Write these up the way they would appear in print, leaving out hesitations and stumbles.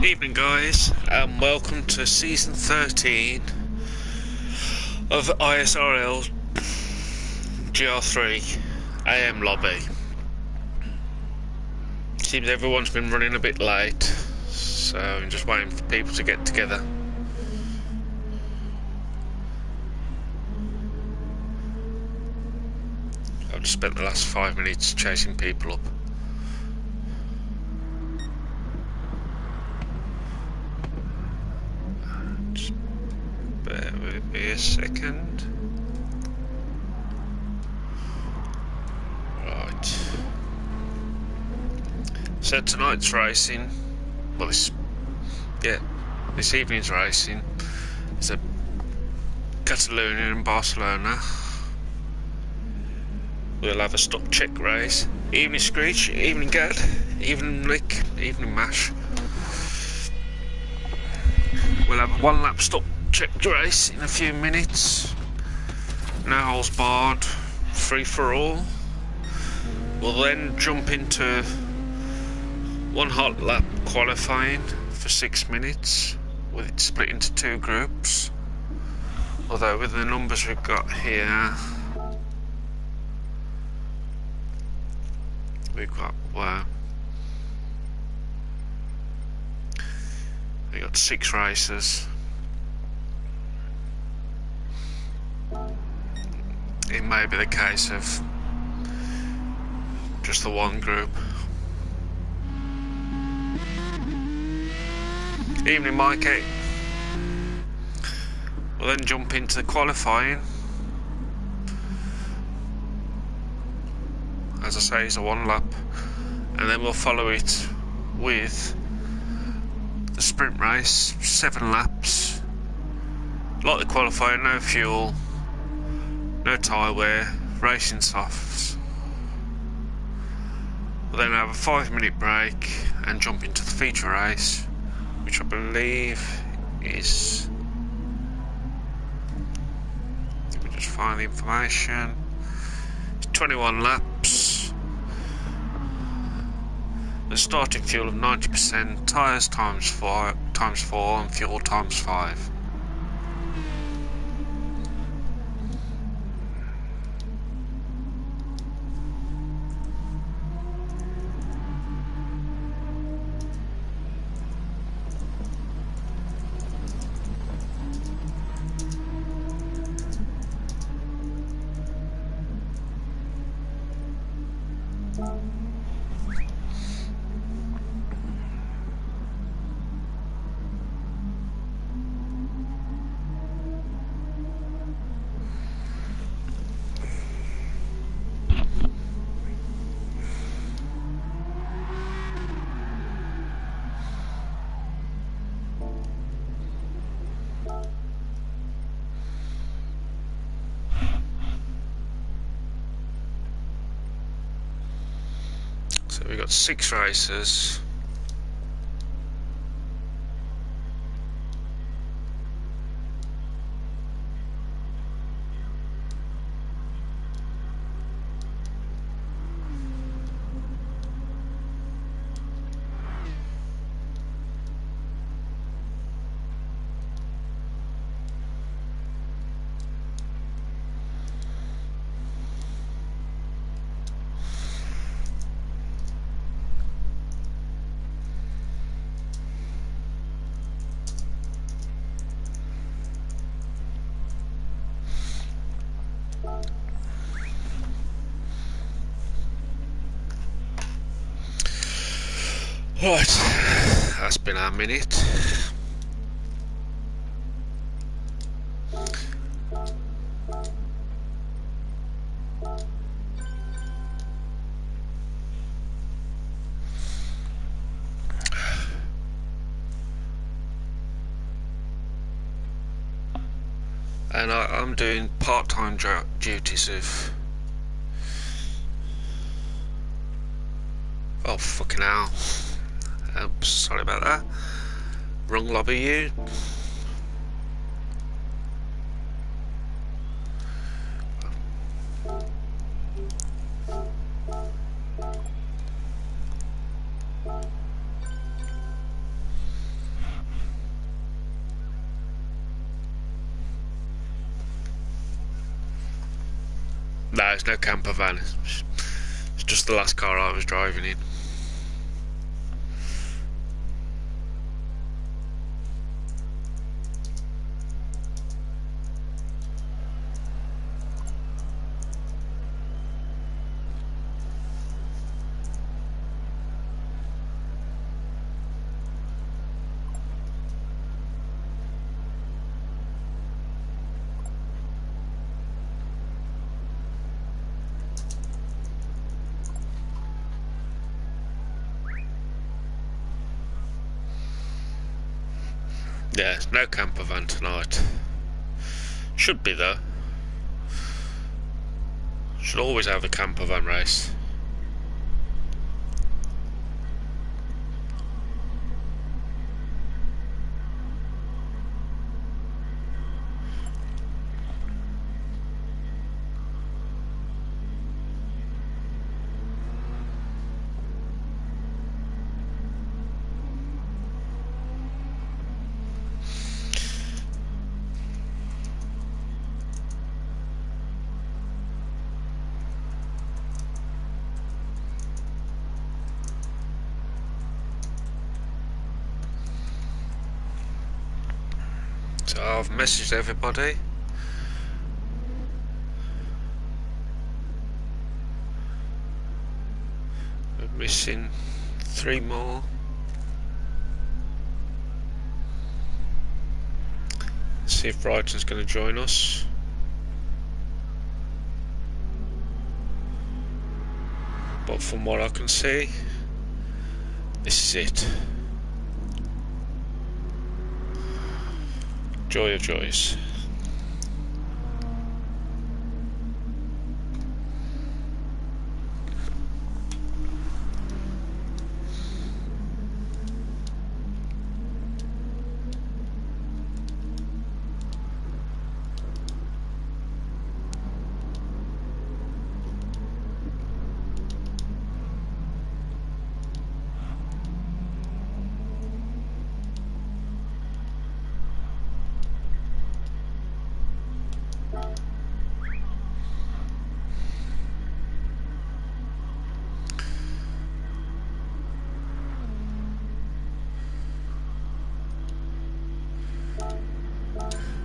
Evening guys, and welcome to season 13 of ISRL GR3 AM lobby. Seems everyone's been running a bit late, so I'm just waiting for people to get together. I've just spent the last 5 minutes chasing people up. Bear with me a second. Right. So tonight's racing, well this evening's racing is a Catalonia and Barcelona. We'll have a stop check race. Evening Screech, evening Gad, evening Lick, evening Mash. We'll have a 1 lap stop check race in a few minutes. No holes barred, free for all. We'll then jump into 1 hot lap qualifying for 6 minutes, with it split into 2 groups. Although with the numbers we've got here, we've got we got 6 races. It may be the case of just the 1 group. Evening Mikey. We'll then jump into the qualifying. As I say, it's a 1 lap, and then we'll follow it with the sprint race, 7 laps. Like the qualifying, no fuel, no tyre wear, racing softs. We'll then have a 5-minute break and jump into the feature race, which I believe is, let me just find the information, it's 21 laps, the starting fuel of 90%, tyres times 4 and fuel times 5. So we've got 6 races. Right, that's been our minute. And I'm doing part-time duties of, oh fucking hell. Oops, sorry about that. Wrong lobby, you. No, it's no camper van. It's just the last car I was driving in. Yeah, no camper van tonight. Should be though. Should always have a camper van race. So I've messaged everybody. We're missing 3 more. Let's see if Brighton's going to join us. But from what I can see, this is it. Joy of joys.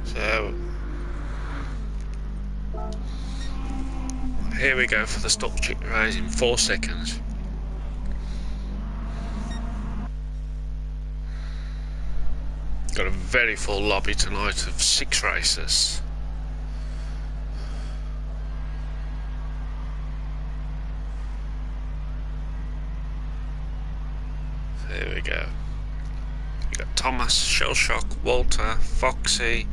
So here we go for the stock chick race in 4 seconds. Got a very full lobby tonight of 6 racers. So here we go. You got Thomas, Shellshock, Walter, Foxy,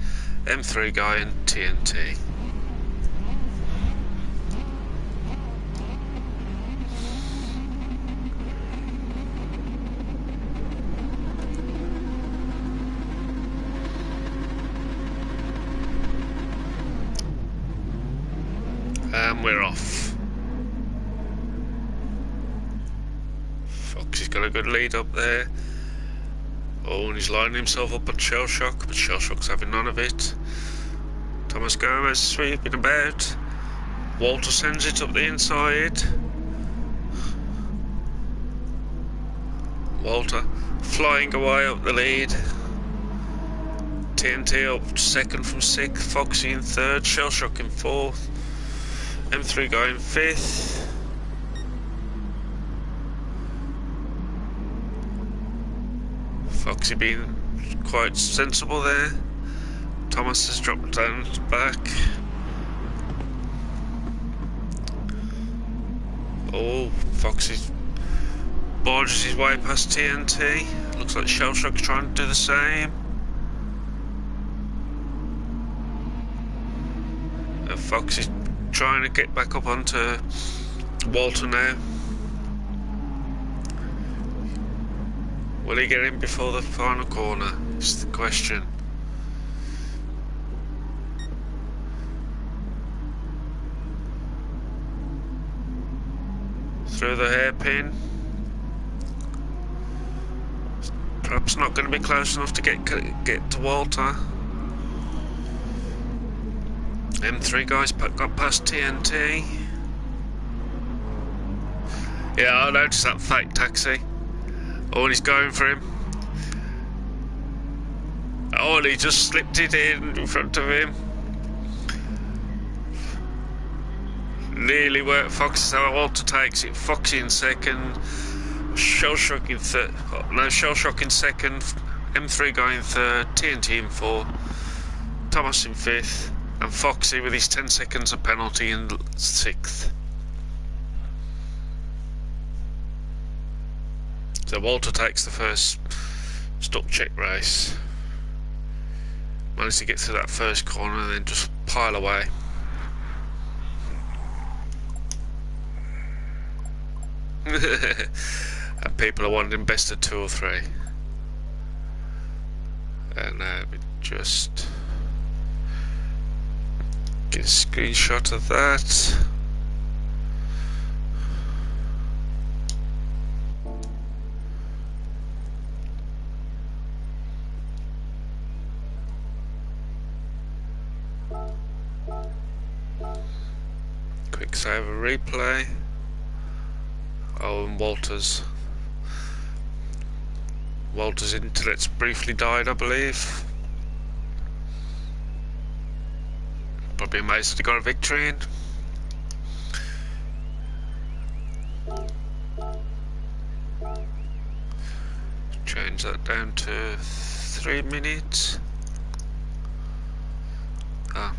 M3 guy and TNT. And we're off. Foxy's got a good lead up there. Oh, and he's lining himself up on Shellshock, but Shellshock's having none of it. Thomas Gomez sweeping about. Walter sends it up the inside. Walter flying away up the lead. TNT up second from 6th. Foxy in 3rd. Shellshock in 4th. M3 guy in 5th. Foxy being quite sensible there. Thomas has dropped down back. Oh, Foxy barges his way past TNT. Looks like Shellshock's trying to do the same. And Foxy's trying to get back up onto Walter now. Will he get in before the final corner? Is the question. Through the hairpin. Perhaps not going to be close enough to get to Walter. M3 guys got past TNT. Yeah, I noticed that fake taxi. Oh, and he's going for him. Oh, and he just slipped it in front of him. Nearly where Fox Walter takes it. Foxy in second. Shell Shock in third. Oh, no, Shell Shock in second. M3 going third. TNT in fourth. Thomas in fifth. And Foxy with his 10 seconds of penalty in sixth. So Walter takes the first stop check race. Managed to get to that first corner and then just pile away. And people are wanting best of 2 or 3. And we just get a screenshot of that. Quick save a replay. Oh, and Walter's internet's briefly died, I believe. Probably amazed that he got a victory in. Change that down to 3 minutes. Ah.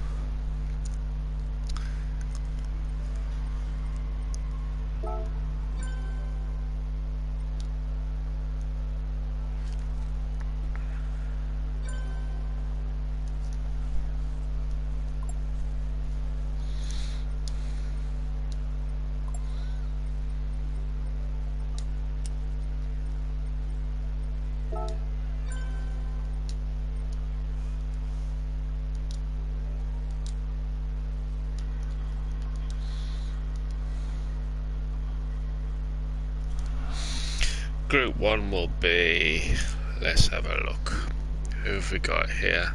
Group 1 will be, let's have a look, who have we got here?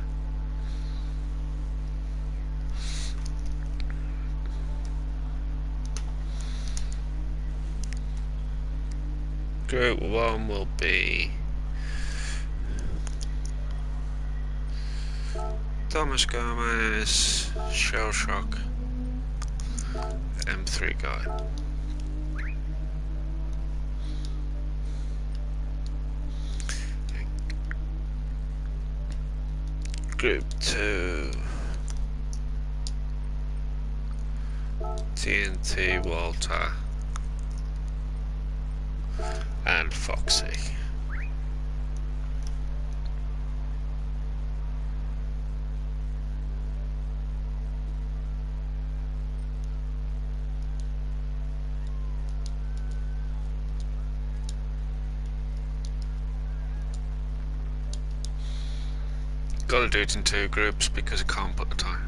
Group 1 will be Thomas Gomez, Shell Shock, M3 guy. Group 2, TNT, Walter, and Foxy. Got to do it in 2 groups because I can't put the time.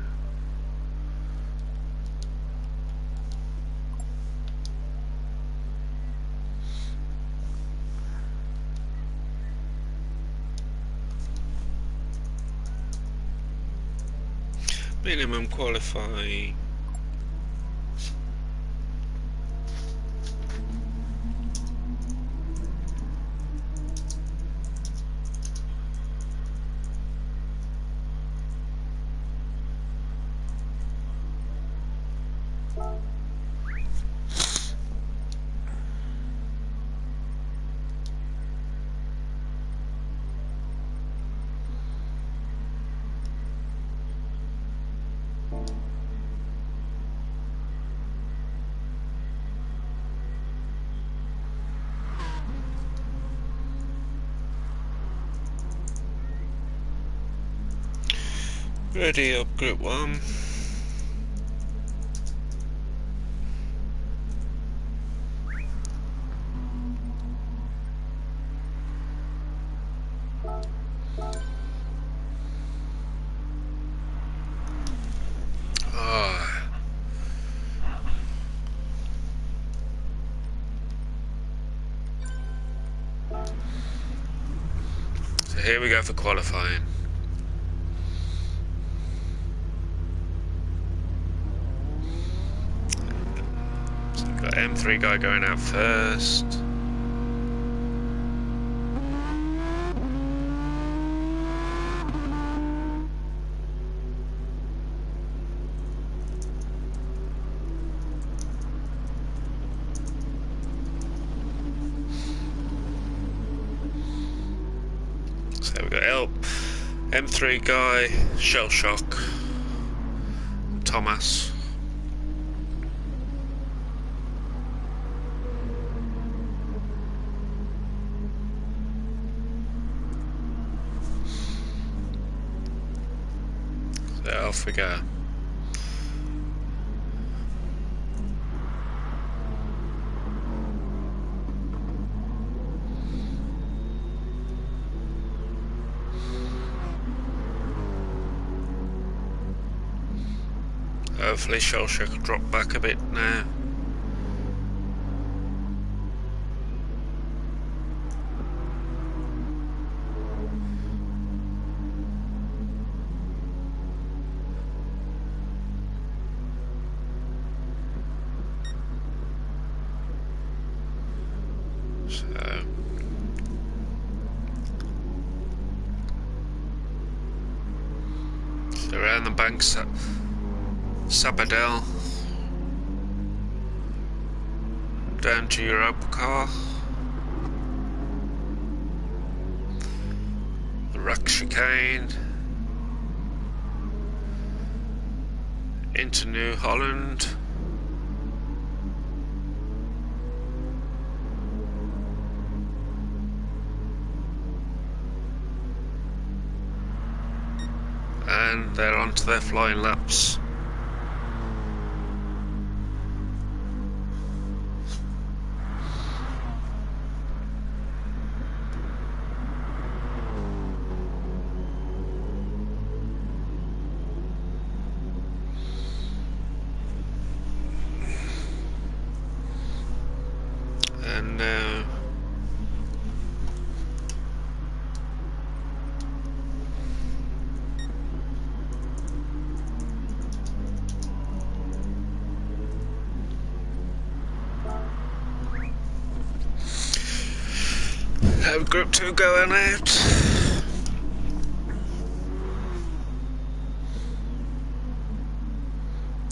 Minimum qualifying. Ready up group 1. So here we go for qualifying. Got M3 guy going out first. So we've got M3 guy, Shell Shock, Thomas. So off we go. Hopefully Shell Shock will drop back a bit now. So around the banks at Sabadell, down to Europa car, the Rack Chicane, into New Holland, and they're onto their flying laps. And have Group 2 going out.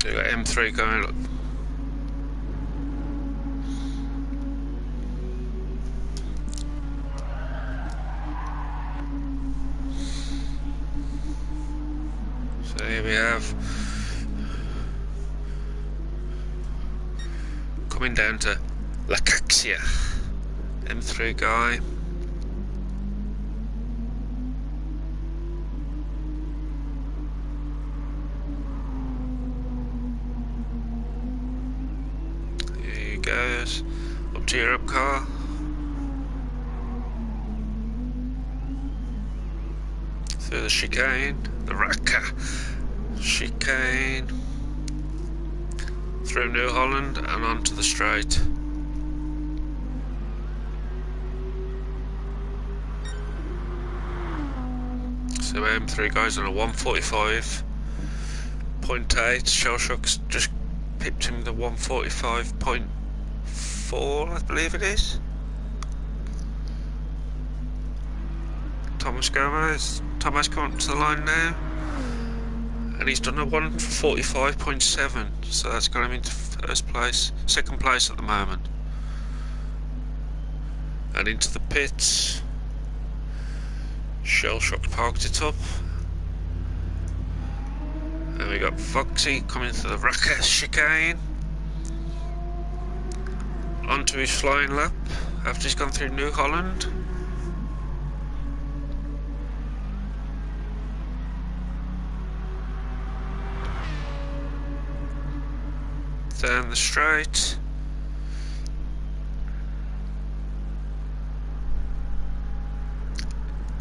We've got M3 going up. So here we have coming down to La Caxia, M3 guy. Here he goes up to Europe car. Through the chicane, the Raka chicane, through New Holland and onto the straight. So M3 guys on a 145.8. Shell Shock's just pipped him the 145.4, I believe it is. Thomas coming to the line now, and he's done a 145.7, so that's got him into second place at the moment. And into the pits, Shell Shock parked it up, and we got Foxy coming to the Raka chicane, onto his flying lap after he's gone through New Holland. Down the straight,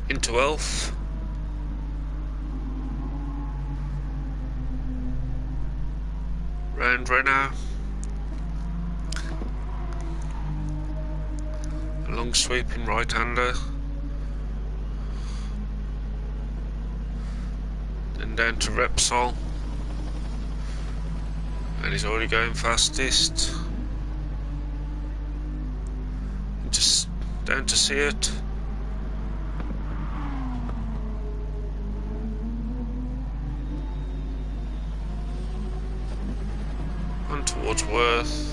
into Elf, round Renault, a long sweeping right-hander, then down to Repsol. And he's already going fastest. down to see it. On towards Worth.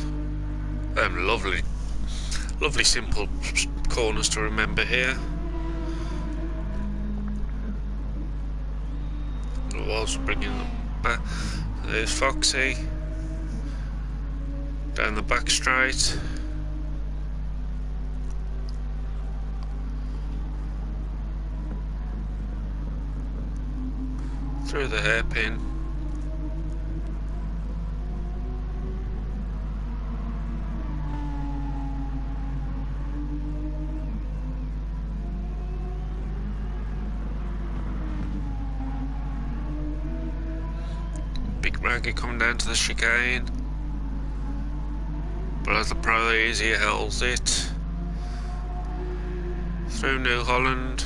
Lovely simple corners to remember here. Whilst bringing them back, there's Foxy down the back straight. Through the hairpin. Big Raggy coming down to the chicane. But as the Pro easy holds it. Through New Holland.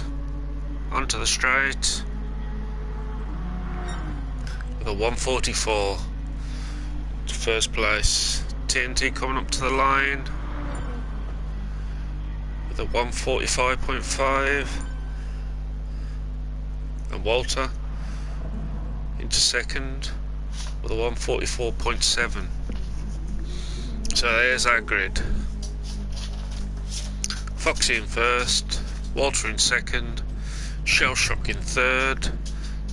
Onto the straight. With a 144 to first place. TNT coming up to the line with a 145.5, and Walter into second with a 144.7. So there's our grid. Foxy in first, Walter in second, Shell Shock in third,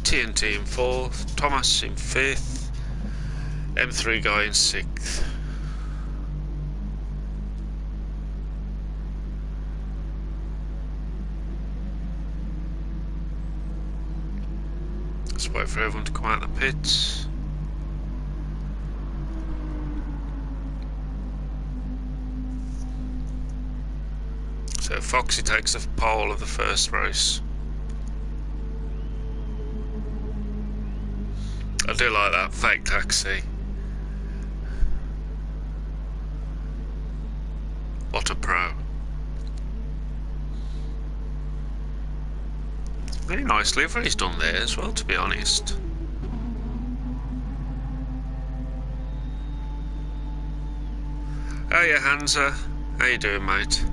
TNT in fourth, Thomas in fifth, M3 guy in sixth. Let's wait for everyone to come out of the pits. So Foxy takes the pole of the first race. I do like that fake taxi. What a pro. Very nice livery's done there as well, to be honest. Oh yeah, Hansa. How you doing, mate?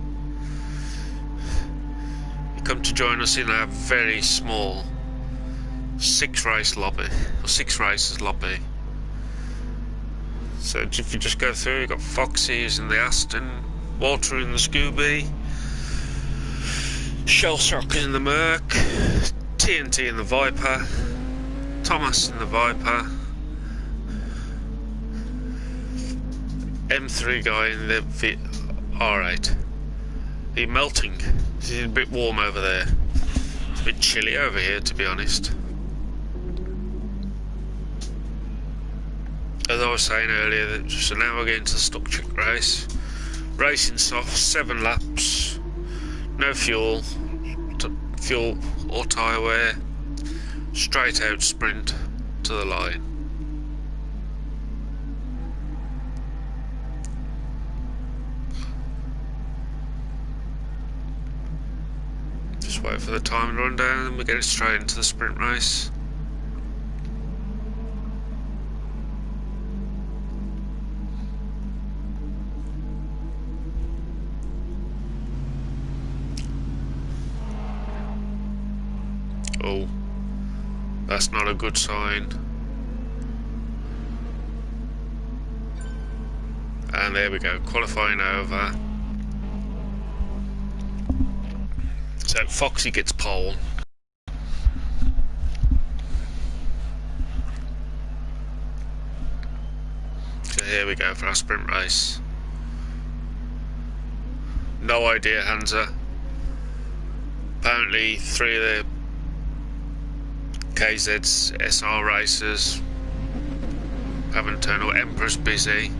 You come to join us in our very small 6-race lobby, or 6 races lobby. So if you just go through, you've got Foxy who's in the Aston, Walter in the Scooby, Shell Shock in the Merc, TNT in the Viper, Thomas in the Viper, M3 guy in the R8. Are you melting? It's a bit warm over there. It's a bit chilly over here, to be honest. As I was saying earlier, so now we're getting to the stock trick race. Racing soft, 7 laps, no fuel or tyre wear, straight out sprint to the line. Just wait for the time to run down and we get it straight into the sprint race. Oh, that's not a good sign. And there we go, qualifying over. So Foxy gets pole. So here we go for our sprint race. No idea, Hansa. Apparently 3 of the KZ's SR racers haven't turned up. Emperor's busy.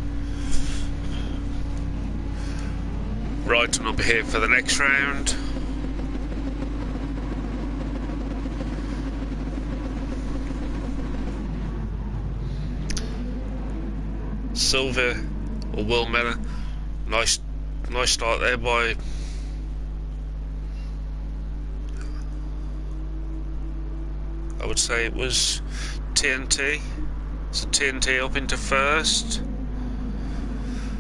Right, and up here for the next round. Silver or Will Miller. Nice start there by I would say it was TNT. So TNT up into first,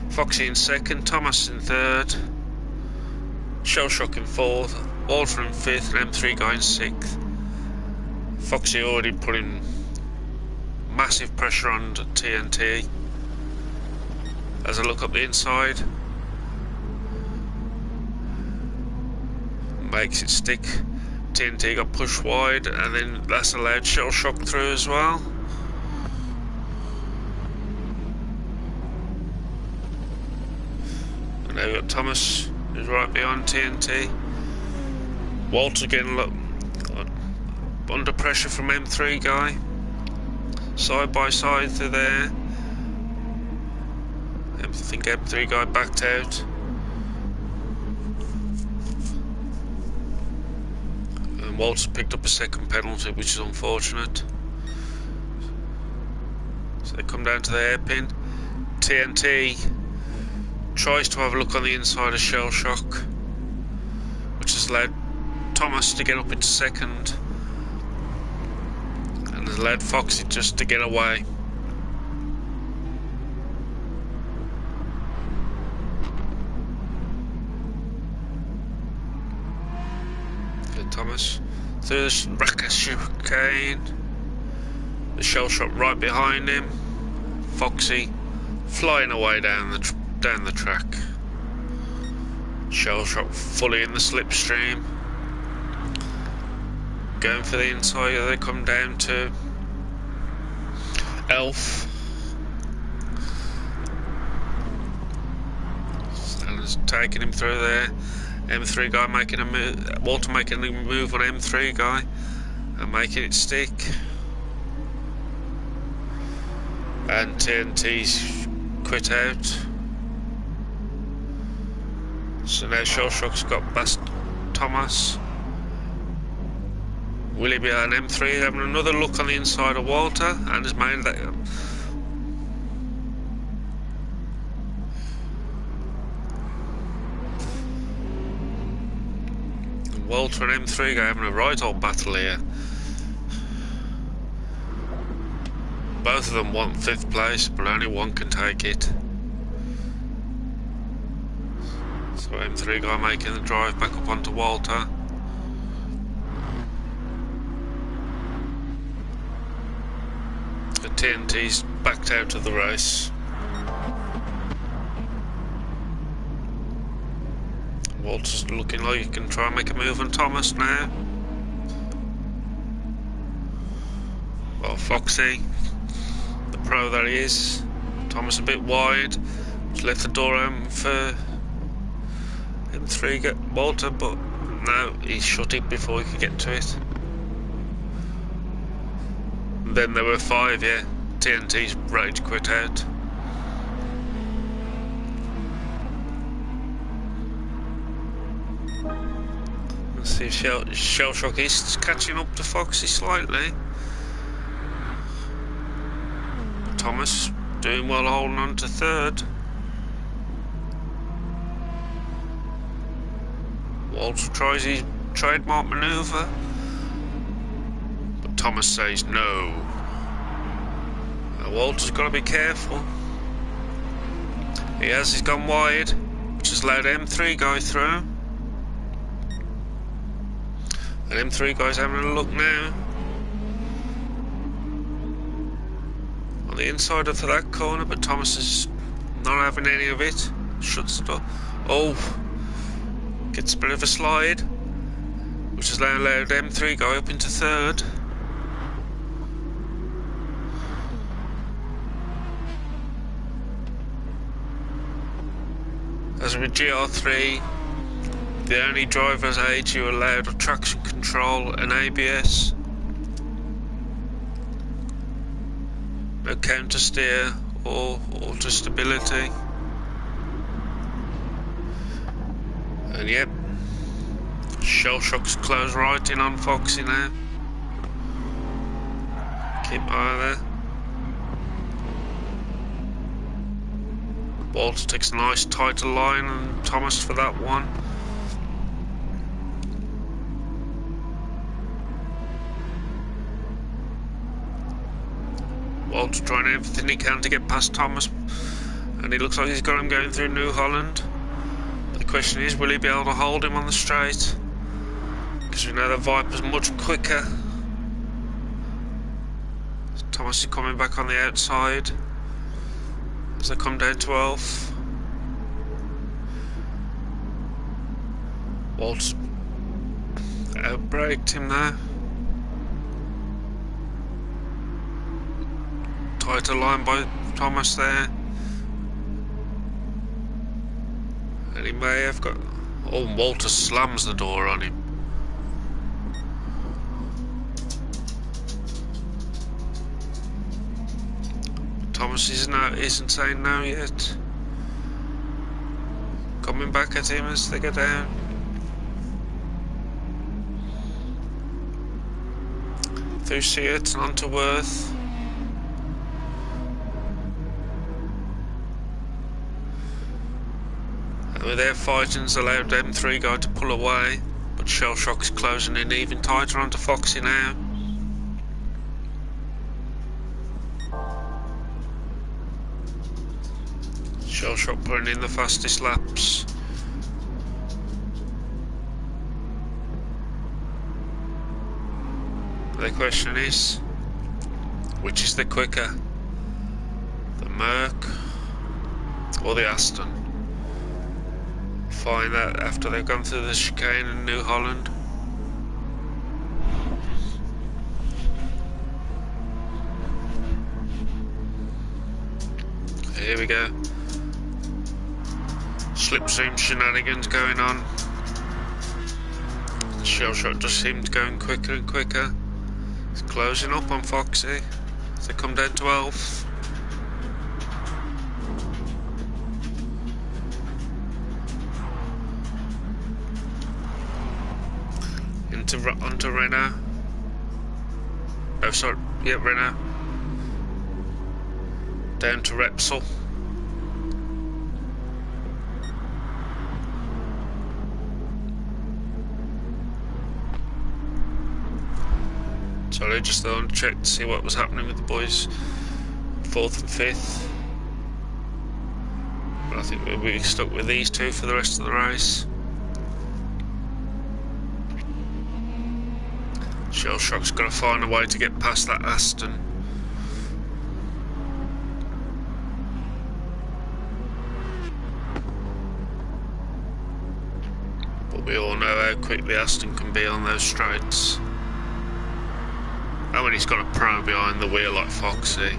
Foxy in second, Thomas in third, Shell Shock in 4th, Walter in 5th, and M3 guy in 6th. Foxy already putting massive pressure on TNT. As I look up the inside, makes it stick. TNT got pushed wide, and then that's allowed Shell Shock through as well. And now we've got Thomas, who's right behind TNT. Walter getting under pressure from M3 guy. Side by side through there. I think M3 guy backed out. And Walter's picked up a second penalty, which is unfortunate. So they come down to the hairpin. TNT tries to have a look on the inside of Shell Shock, which has allowed Thomas to get up into second, and has allowed Foxy just to get away. Thomas through the Racket chicane, the Shell Shock right behind him, Foxy flying away down the track. Shell Shock fully in the slipstream, going for the inside. They come down to Elf, and is taking him through there. M3 guy making a move, Walter making a move on M3 guy and making it stick. And TNT's quit out. So now Shell Shock's got past Thomas. Will he be an M3 having another look on the inside of Walter, and has made that. Walter and M3 guy having a right old battle here. Both of them want 5th place, but only one can take it. So M3 guy making the drive back up onto Walter. The TNT's backed out of the race. Walter's looking like he can try and make a move on Thomas now. Well, Foxy, the pro that he is. Thomas a bit wide. Just left the door open for M3 get Walter, but no, he shut it before he could get to it. And then there were 5, yeah. TNT's rage quit out. See if Shell Shock is catching up to Foxy slightly. Thomas doing well holding on to 3rd. Walter tries his trademark manoeuvre, but Thomas says no. Now Walter's got to be careful. He's gone wide, which has allowed M3 guy through. And M3 guy's having a look now. On the inside of that corner, but Thomas is not having any of it. Shuts the door. Oh! Gets a bit of a slide, which has now allowed M3 guy up into 3rd. As with GR3, the only driver's age you allowed of traction control and ABS. No counter steer or auto stability. And yep, Shell Shock's close right in on Foxy now. Keep an eye there. Walter takes a nice tighter line and Thomas for that one. Walter trying everything he can to get past Thomas, and he looks like he's got him going through New Holland. The question is, will he be able to hold him on the straight? Because we know the Viper's much quicker. Thomas is coming back on the outside as they come down 12. Walt's outbraked him there. Tighter line by Thomas there. And he may have got... Oh, Walter slams the door on him. Thomas isn't saying no yet. Coming back at him as they go down. Through Seat and onto Worth. And with their fighting's allowed M3 guy to pull away, but Shell Shock's closing in even tighter onto Foxy now. Shell Shock putting in the fastest laps. The question is, which is the quicker? The Merc or the Aston? Find that after they've gone through the chicane in New Holland. Here we go. Slipstream shenanigans going on. Shell Shock just seems going quicker and quicker. It's closing up on Foxy as they come down 12. Onto Renault. Oh, sorry, yeah, Renault. Down to Repsol. So I just thought I'd check to see what was happening with the boys 4th and 5th. But I think we'll be stuck with these two for the rest of the race. Shell Shock's got to find a way to get past that Aston. But we all know how quick the Aston can be on those straights. And when he's got a pro behind the wheel like Foxy.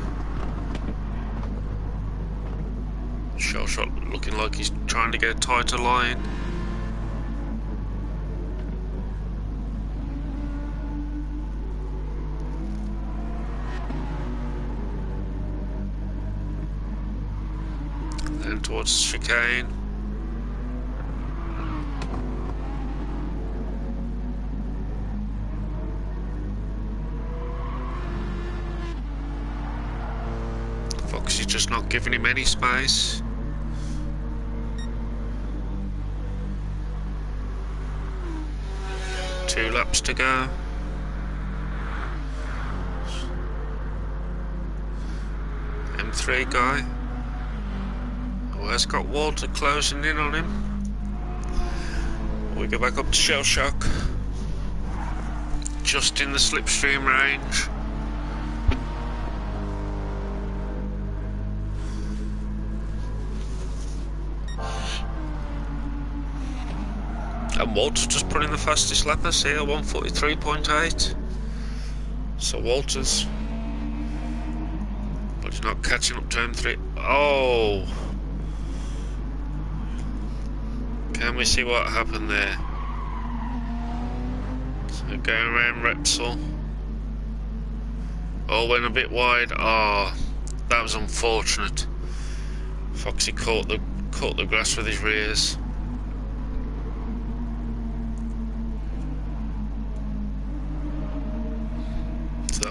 Shell Shock looking like he's trying to get a tighter line. Then towards chicane. Foxy's just not giving him any space. Two laps to go. M3 guy. Oh, has got Walter closing in on him. We go back up to Shell Shock. Just in the slipstream range. And Walter's just put in the fastest lappers here, 1:43.8. So Walter's, but he's not catching up to M3. Oh, can we see what happened there? So going around Repsol. Oh, went a bit wide. Oh, that was unfortunate. Foxy caught the grass with his rears.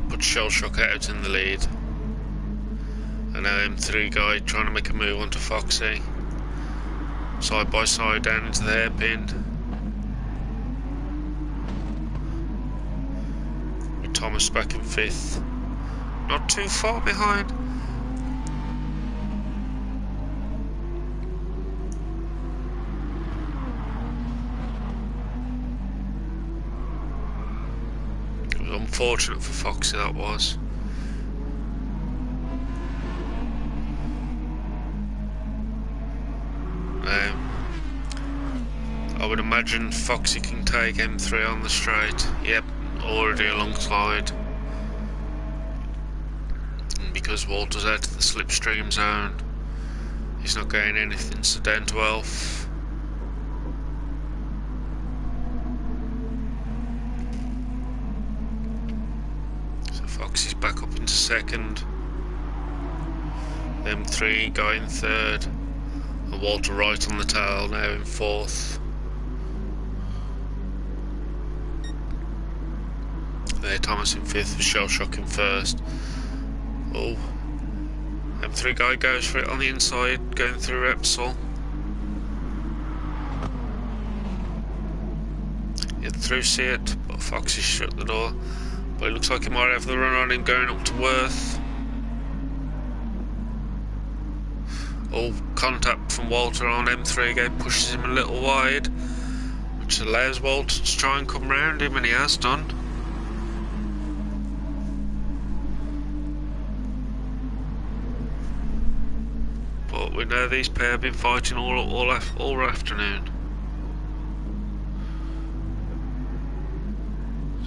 Put Shell Shock out in the lead, and now M3 guy trying to make a move onto Foxy, side by side down into the hairpin, with Thomas back in 5th, not too far behind. Unfortunate for Foxy that was. I would imagine Foxy can take M3 on the straight. Yep, already alongside. And because Walter's out of the slipstream zone, he's not getting anything, so down to 12. So Foxy's back up into second. M3 guy in third. And Walter right on the tail now in fourth. There, Thomas in fifth with Shell Shock in first. Oh, M3 guy goes for it on the inside, going through Repsol. Get through see it, but Foxy shut the door. But it looks like he might have the run on him going up to Worth. Oh, contact from Walter on M3 again, pushes him a little wide, which allows Walter to try and come round him, and he has done. But we know these pair have been fighting all afternoon.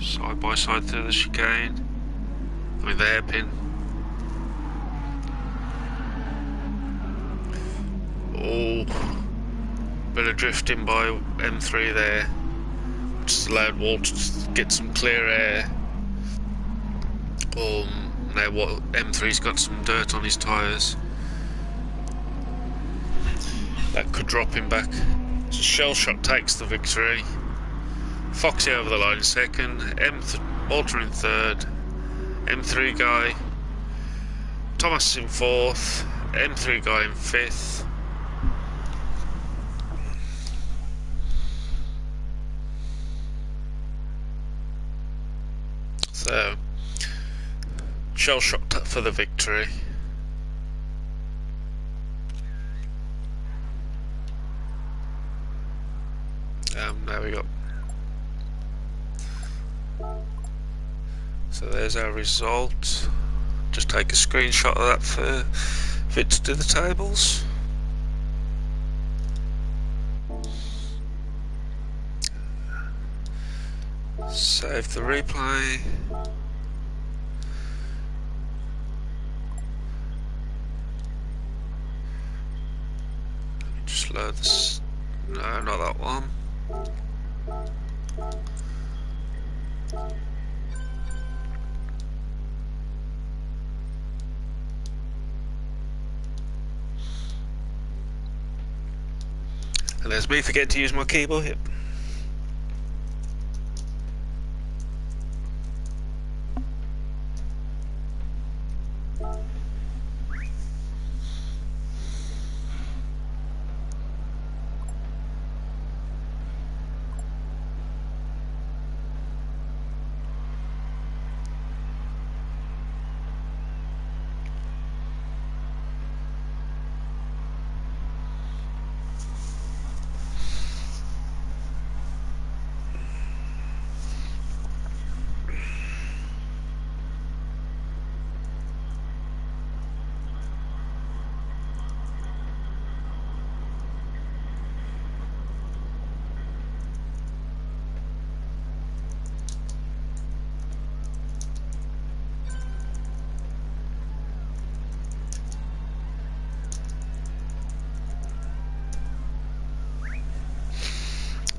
Side by side through the chicane. I mean the hairpin. Oh, bit of drifting by M3 there, which has allowed Walter to get some clear air. Now what? M3's got some dirt on his tyres. That could drop him back. So Shell Shot takes the victory. Foxy over the line in second. Walter in third. M3 guy. Thomas in fourth. M3 guy in fifth. So Shell Shot for the victory. There we go. So there's our result. Just take a screenshot of that for it to do the tables. Save the replay. Just load this. No, not that one. And there's me forgetting to use my keyboard. Yep.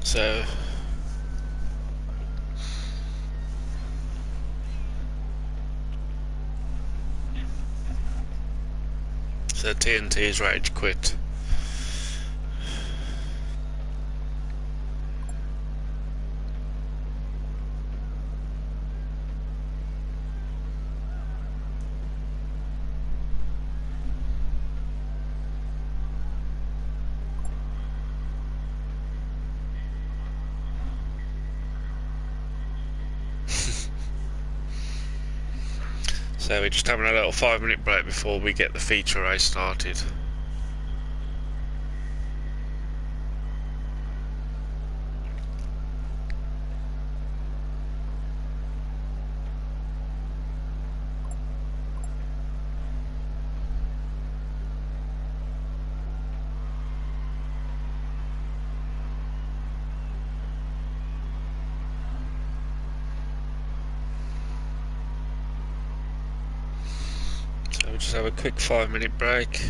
So TNT's rage quit. So we're just having a little 5-minute break before we get the feature race started. just have a quick 5-minute break.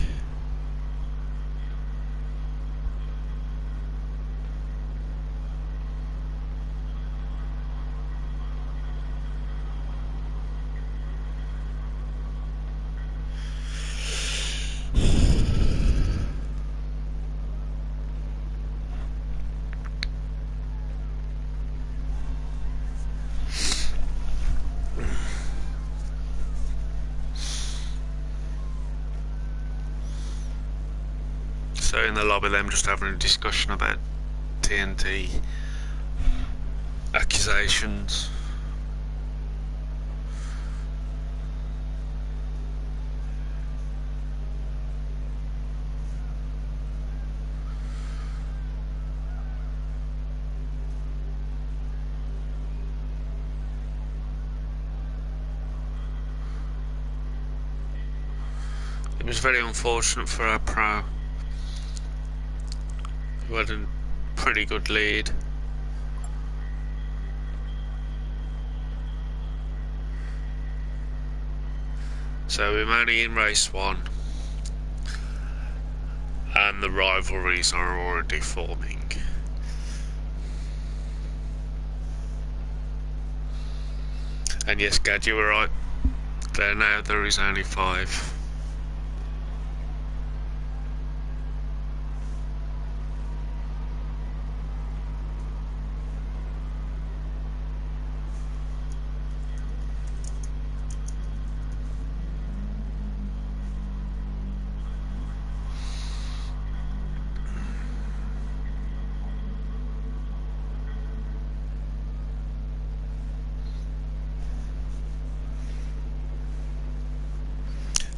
So in the lobby, them just having a discussion about TNT accusations. It was very unfortunate for our pro, who had a pretty good lead. So we're only in race 1, and the rivalries are already forming. And yes, Gad, you were right. There is only 5.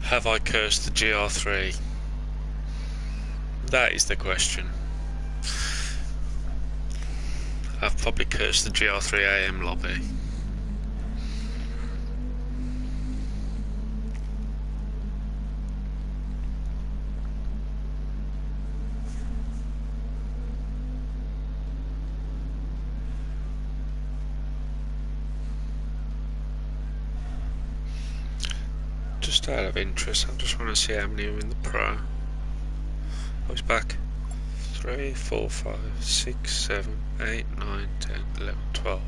Have I cursed the GR3? That is the question. I've probably cursed the GR3 AM lobby. Just out of interest, I just want to see how many are in the pro. I was back. 3, 4, 5, 6, 7, 8, 9, 10, 11, 12.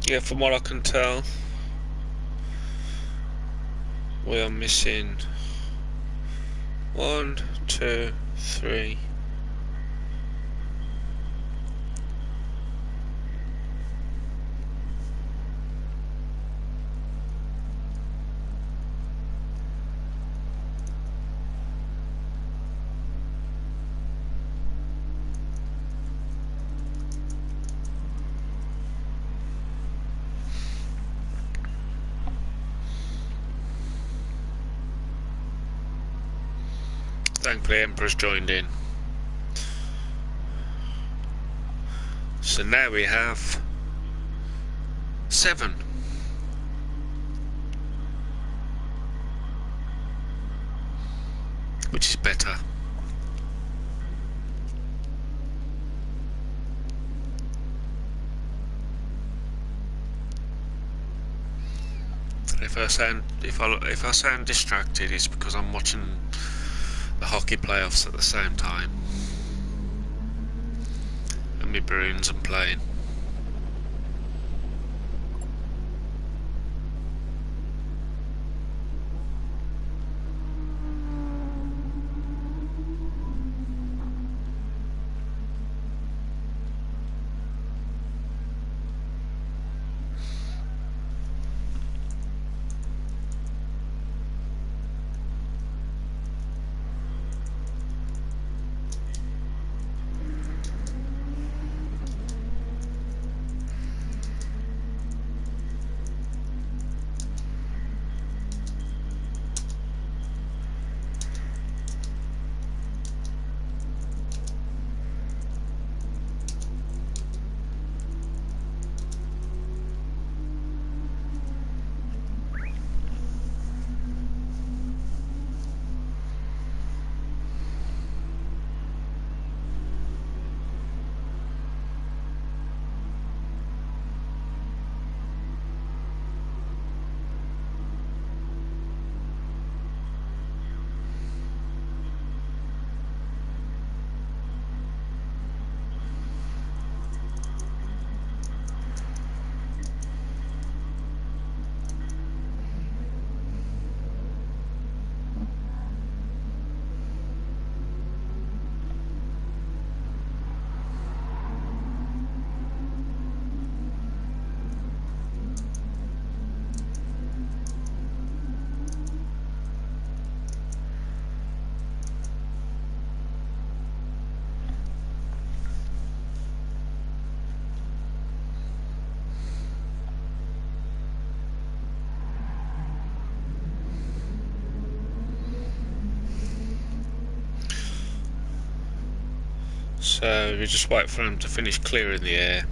Yeah, from what I can tell, we are missing 1, 2, 3. Thankfully Emperor's joined in. So now we have 7. Which is better. If I sound distracted, it's because I'm watching the hockey playoffs at the same time, and my Bruins are playing. So we just wait for him to finish clearing the air.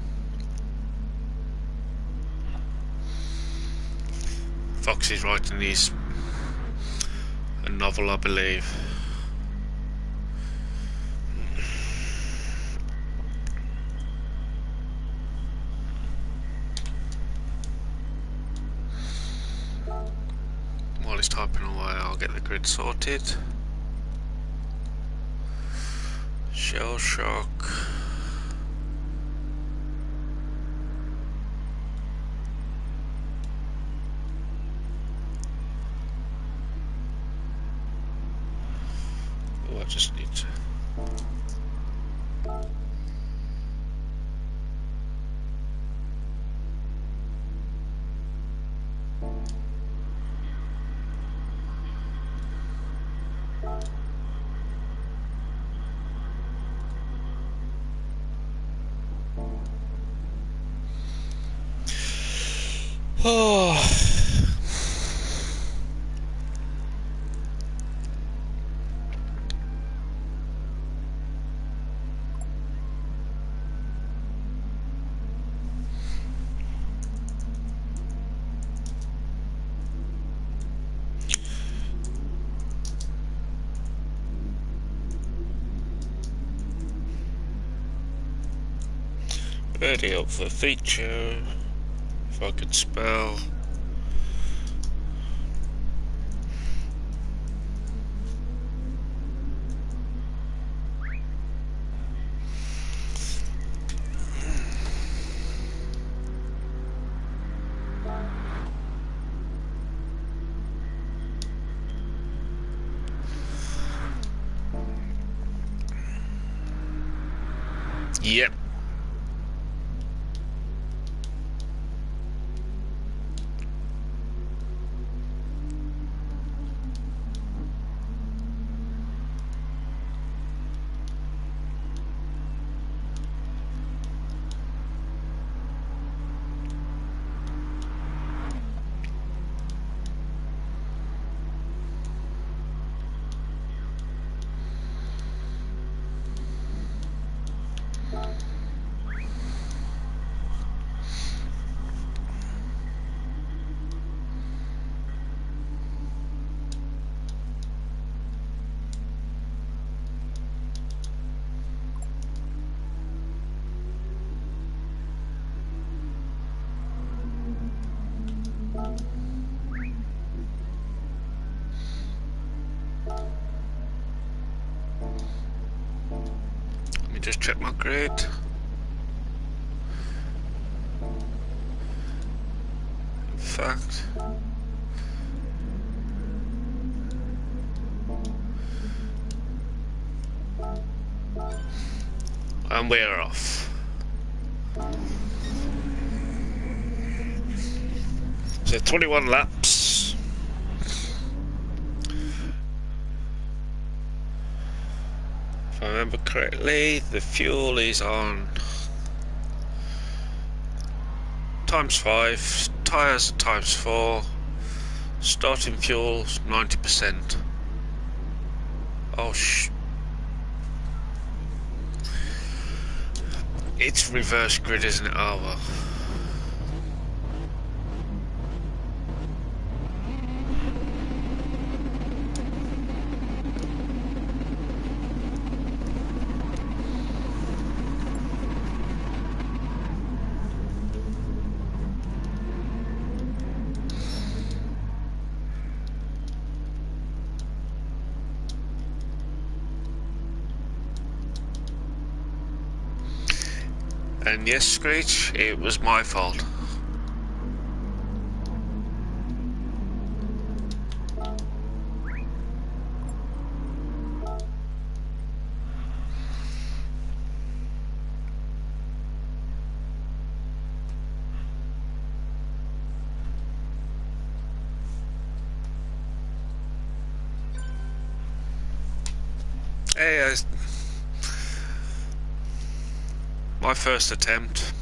Foxy's writing a novel, I believe. While he's typing away, I'll get the grid sorted. Shell shock. Oh, I just need to. Oh. Ready up for feature. If I could spell. Yep. me just check my grid. In fact, and we're off. So 21 laps. If I remember correctly, the fuel is on ×5, tyres ×4, starting fuel 90%. Oh it's reverse grid, isn't it? Oh well. And yes, Screech, it was my fault. Hey, my first attempt.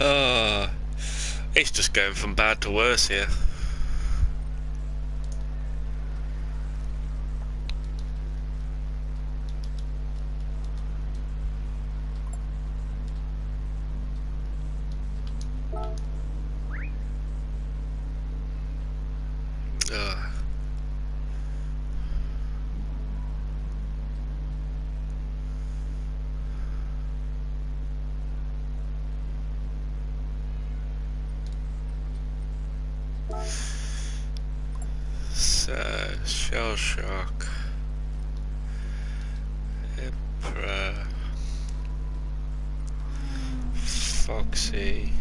Oh, it's just going from bad to worse here. Shell Shock, Emperor, Foxy,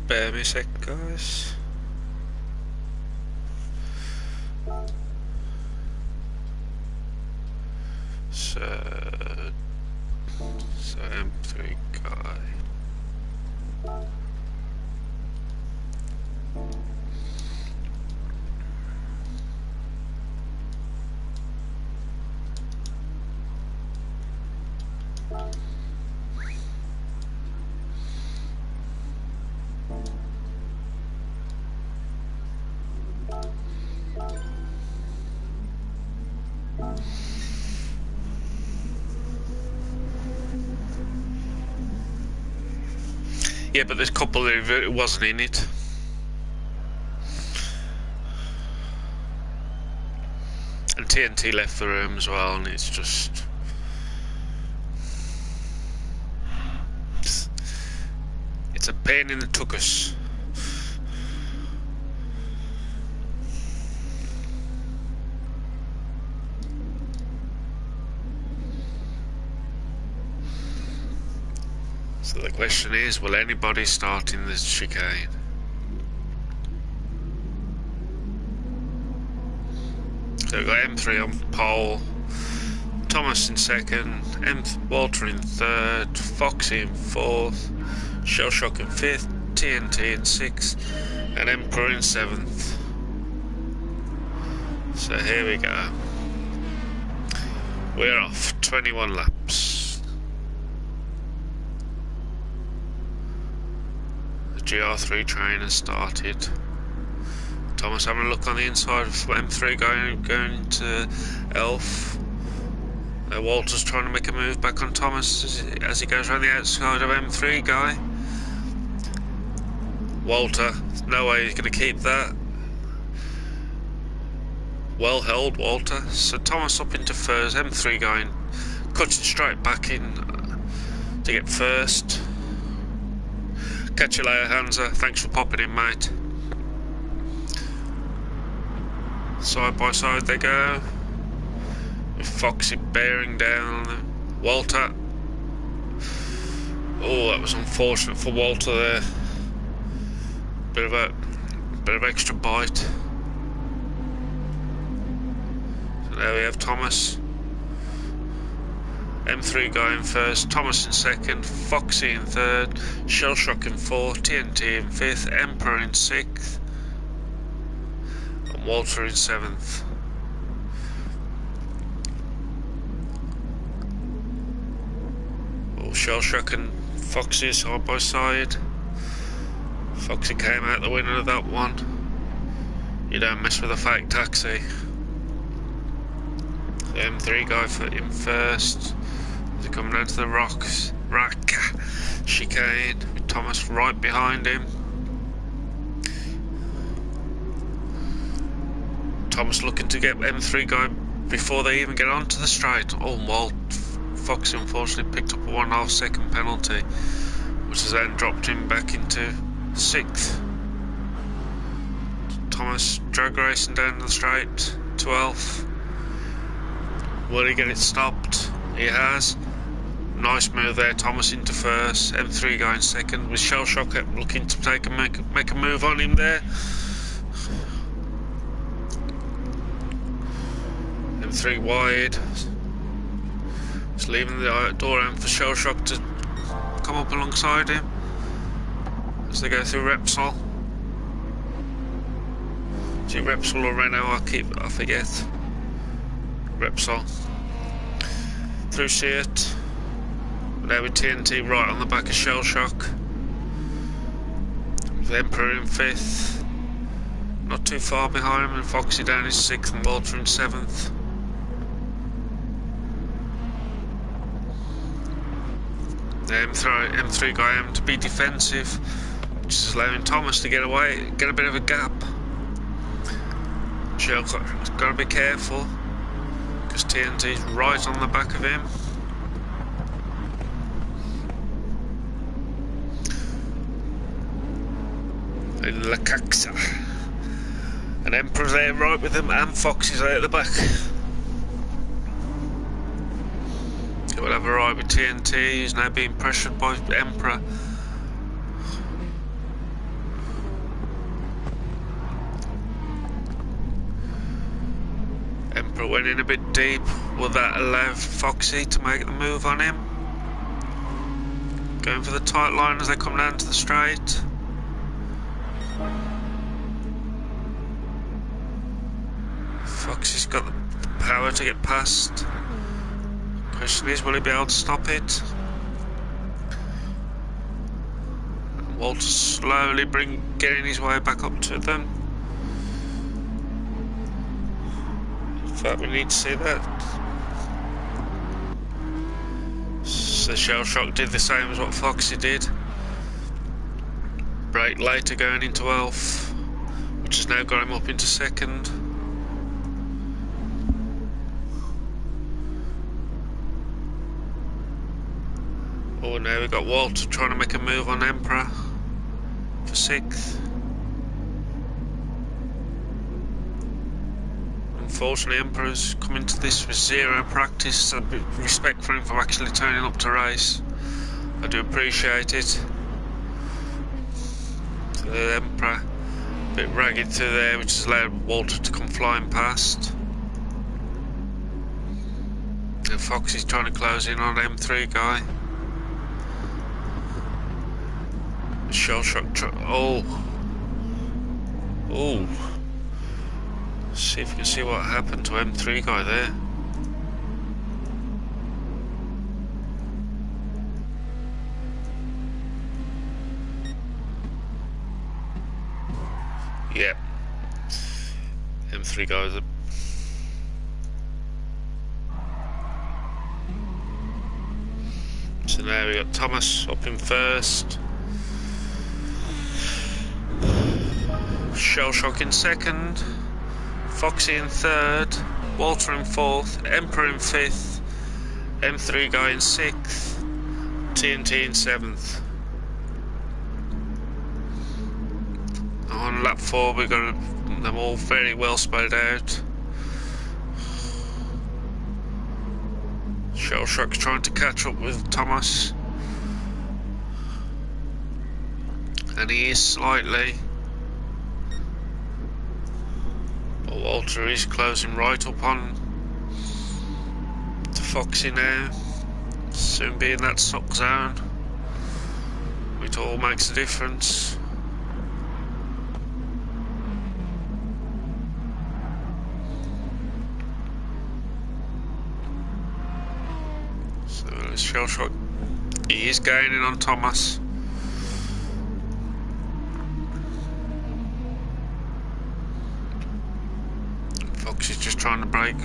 bear me a sec, guys. So M3 guy. Yeah, but there's a couple who wasn't in it. And TNT left the room as well, and it's just... It's a pain in the tuchus. So But the question is, will anybody start in this chicane? So we've got M3 on pole, Thomas in second, Walter in third, Foxy in fourth, Shellshock in fifth, TNT in sixth, and Emperor in seventh. So here we go. We're off, 21 laps. The GR3 train has started. Thomas having a look on the inside of M3 going to Elf. Walter's trying to make a move back on Thomas as he goes around the outside of M3 guy. Walter, no way he's going to keep that. Well held, Walter. So Thomas up into first, M3 going, cuts it straight back in to get first. Catch you later, Hansa. Thanks for popping in, mate. Side by side they go, with Foxy bearing down Walter. Oh, that was unfortunate for Walter there. Bit of extra bite. So there we have Thomas. M3 going first, Thomas in second, Foxy in third, Shellshock in fourth, TNT in fifth, Emperor in sixth, and Walter in seventh. Shellshock and Foxy side by side. Foxy came out the winner of that one. You don't mess with a fake taxi. The M3 guy in first. As he comes down to the rack chicane with Thomas right behind him. Thomas looking to get M3 guy before they even get onto the straight. Oh, well, Foxy unfortunately picked up a 1.5 second penalty, which has then dropped him back into 6th. Thomas drag racing down the straight, 12th. Will he get it stopped? He has. Nice move there, Thomas into first, M3 going second, with Shellshock looking to make a move on him there. M3 wide. Just leaving the door open for Shellshock to come up alongside him as they go through Repsol. See, Repsol or Renault, I forget. Repsol. Through Seat. There with TNT right on the back of Shellshock. With Emperor in 5th. Not too far behind him, and Foxy down in 6th and Walter in 7th. The M3 guy to be defensive, which is allowing Thomas to get away, get a bit of a gap. Shellshock's got to be careful because TNT's right on the back of him. In Lacaxa. And Emperor's there right with him, and Foxy's out at the back. We'll have a ride with TNT, he's now being pressured by Emperor. Emperor went in a bit deep. Will that allow Foxy to make the move on him? Going for the tight line as they come down to the straight. Foxy's got the power to get past. Question is, will he be able to stop it? Walter slowly getting his way back up to them. In fact, we need to see that. So Shellshock did the same as what Foxy did. Brake later going into Elf, which has now got him up into 2nd. Oh, now we've got Walter trying to make a move on Emperor for 6th. Unfortunately, Emperor's come into this with 0 practice, so respect for him for actually turning up to race. I do appreciate it. So the Emperor, a bit ragged through there, which has allowed Walter to come flying past. And Foxy's trying to close in on M3 guy. Shell shock oh. See if you can see what happened to M3 guy there. Yeah. M3 guy was a... So now we got Thomas up in first. Shell shock in second. Foxy in third. Walter in fourth. Emperor in fifth. M3 guy in sixth. TNT in seventh. On lap 4 we got them all very well spread out. Shell shock's trying to catch up with Thomas, and he is slightly, but Walter is closing right up on to Foxy now. Soon be in that suck zone, which all makes a difference. Shell shock, he is gaining on Thomas. Fox is just trying to break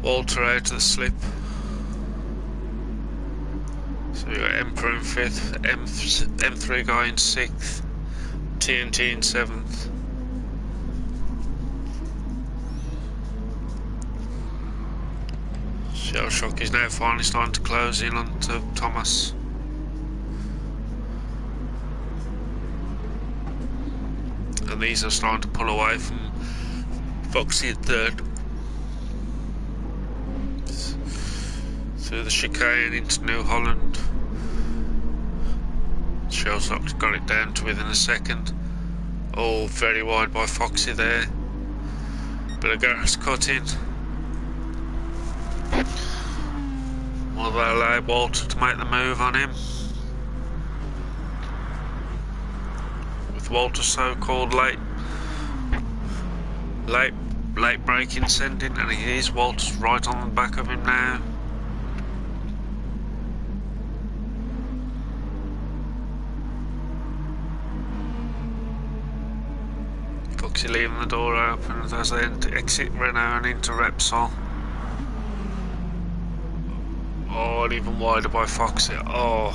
Walter out of the slip. So we got Emperor in fifth, M3 guy in sixth, TNT in seventh. Shell shock is now finally starting to close in onto Thomas. And these are starting to pull away from Foxy at third. Through the chicane into New Holland. Shell shock's got it down to within a second. Oh, very wide by Foxy there. Bit of gas cut in. Will they allow Walter to make the move on him? With Walter's so-called late braking sending, and he is. Walter's right on the back of him now. Foxy leaving the door open as they exit Renault and into Repsol. Oh, and even wider by Foxy. Oh.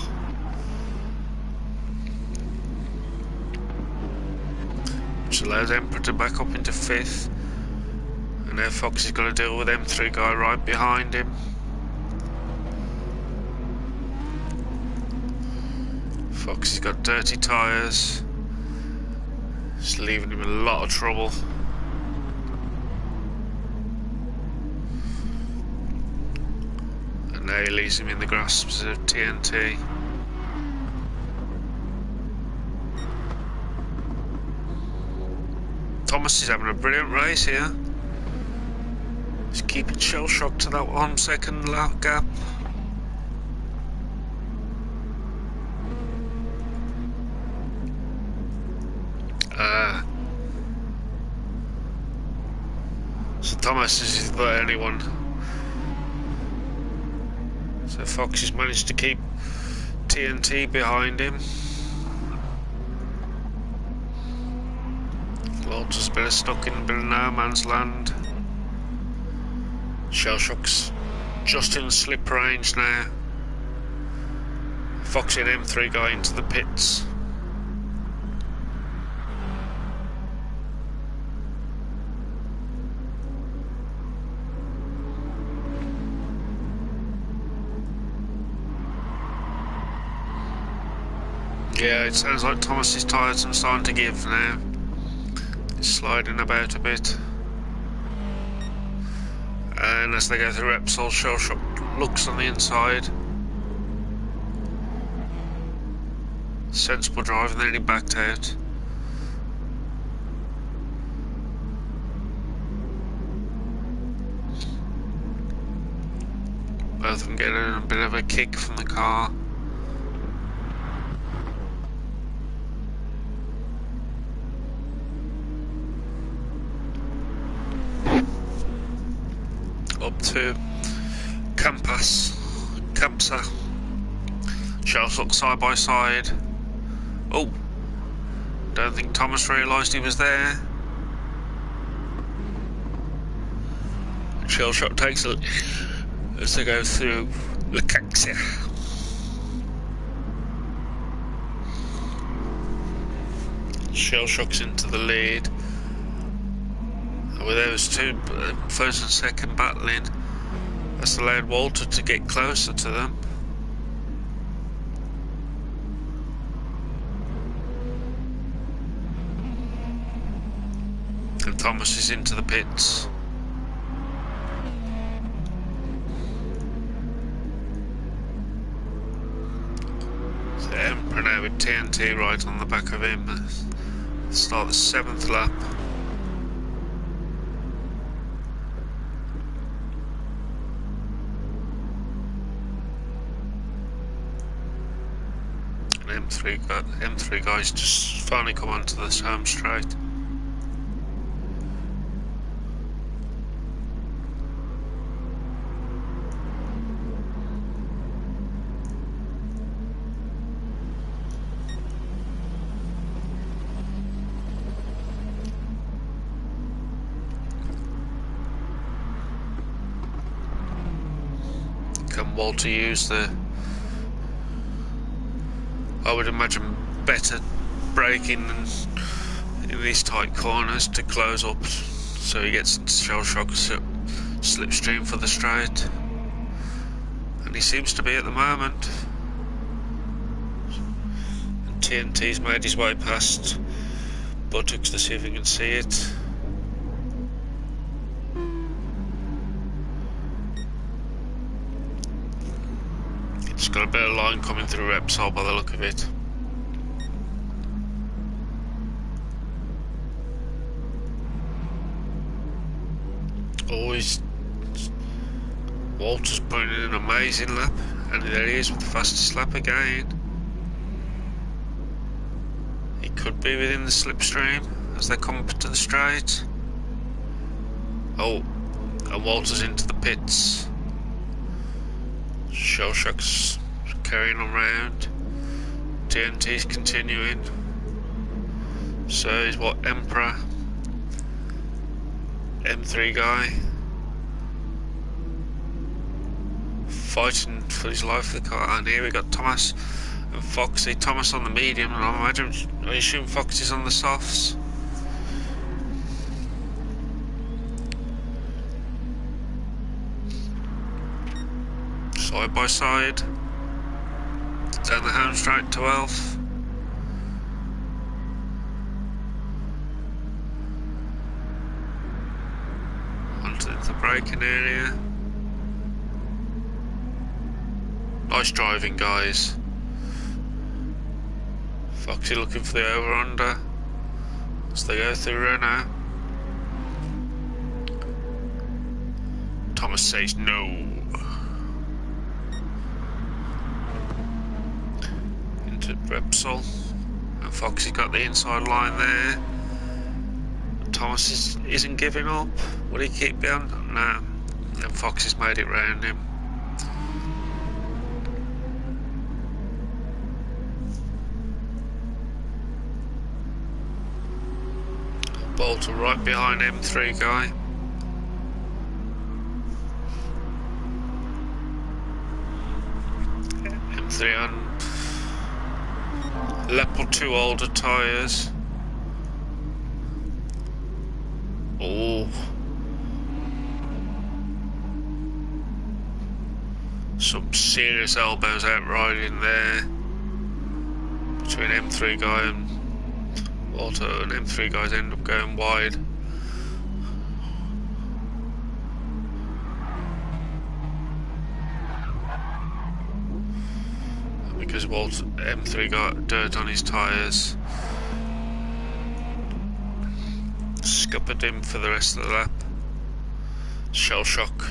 Which allows Emperor to back up into fifth. And now Foxy's got to deal with M3 guy right behind him. Foxy's got dirty tyres. It's leaving him in a lot of trouble. Now he leaves him in the grasps of TNT. Thomas is having a brilliant race here. He's keeping Shell shock to that 1 second lap gap. So Thomas is the only one. So Fox has managed to keep TNT behind him. Walter's a bit stuck in a bit of no man's land. Shell shock's just in slip range now. Foxy and M3 guy into the pits. Yeah, it sounds like Thomas's tyres are starting to give now. He's sliding about a bit. And as they go through Repsol, Shell shock looks on the inside. Sensible drive, and then he backed out. Both of them getting a bit of a kick from the car. Up to Campsa. Shells look side by side. Oh, don't think Thomas realised he was there. Shell shock takes a as they go through Lecaxia. Shell shocks into the lead. With those two, first and second, battling, that's allowed Walter to get closer to them. And Thomas is into the pits. So Emperor now with TNT right on the back of him. Start the 7th lap. M3 guys just finally come onto this home straight. Can Walter use the, I would imagine, better braking in these tight corners to close up, so he gets shell shock slipstream for the straight, and he seems to be at the moment. And TNT's made his way past Buttocks to see if he can see it. It's got a bit of line coming through Repsol by the look of it. Always Walter's putting in an amazing lap, and there he is with the fastest lap again. He could be within the slipstream as they come up to the straight. Oh, and Walter's into the pits. Shell shock's carrying on round. TNT's continuing. So is what, Emperor, M3 guy, fighting for his life for the car. And here we got Thomas and Foxy. Thomas on the medium, and I assume Foxy's on the softs. Side by side, down the home straight 12th. Onto the braking area. Nice driving, guys. Foxy looking for the over-under as they go through Renault. Thomas says no. Repsol, and Foxy got the inside line there. Thomas isn't giving up. Will he keep behind? No. And Foxy's made it round him. Bolter right behind M3 guy. M3 on lap or two older tyres. Oh, some serious elbows out riding there between M3 guy and Walter, and M3 guys end up going wide. because M3 got dirt on his tyres. Scuppered him for the rest of the lap. Shell shock.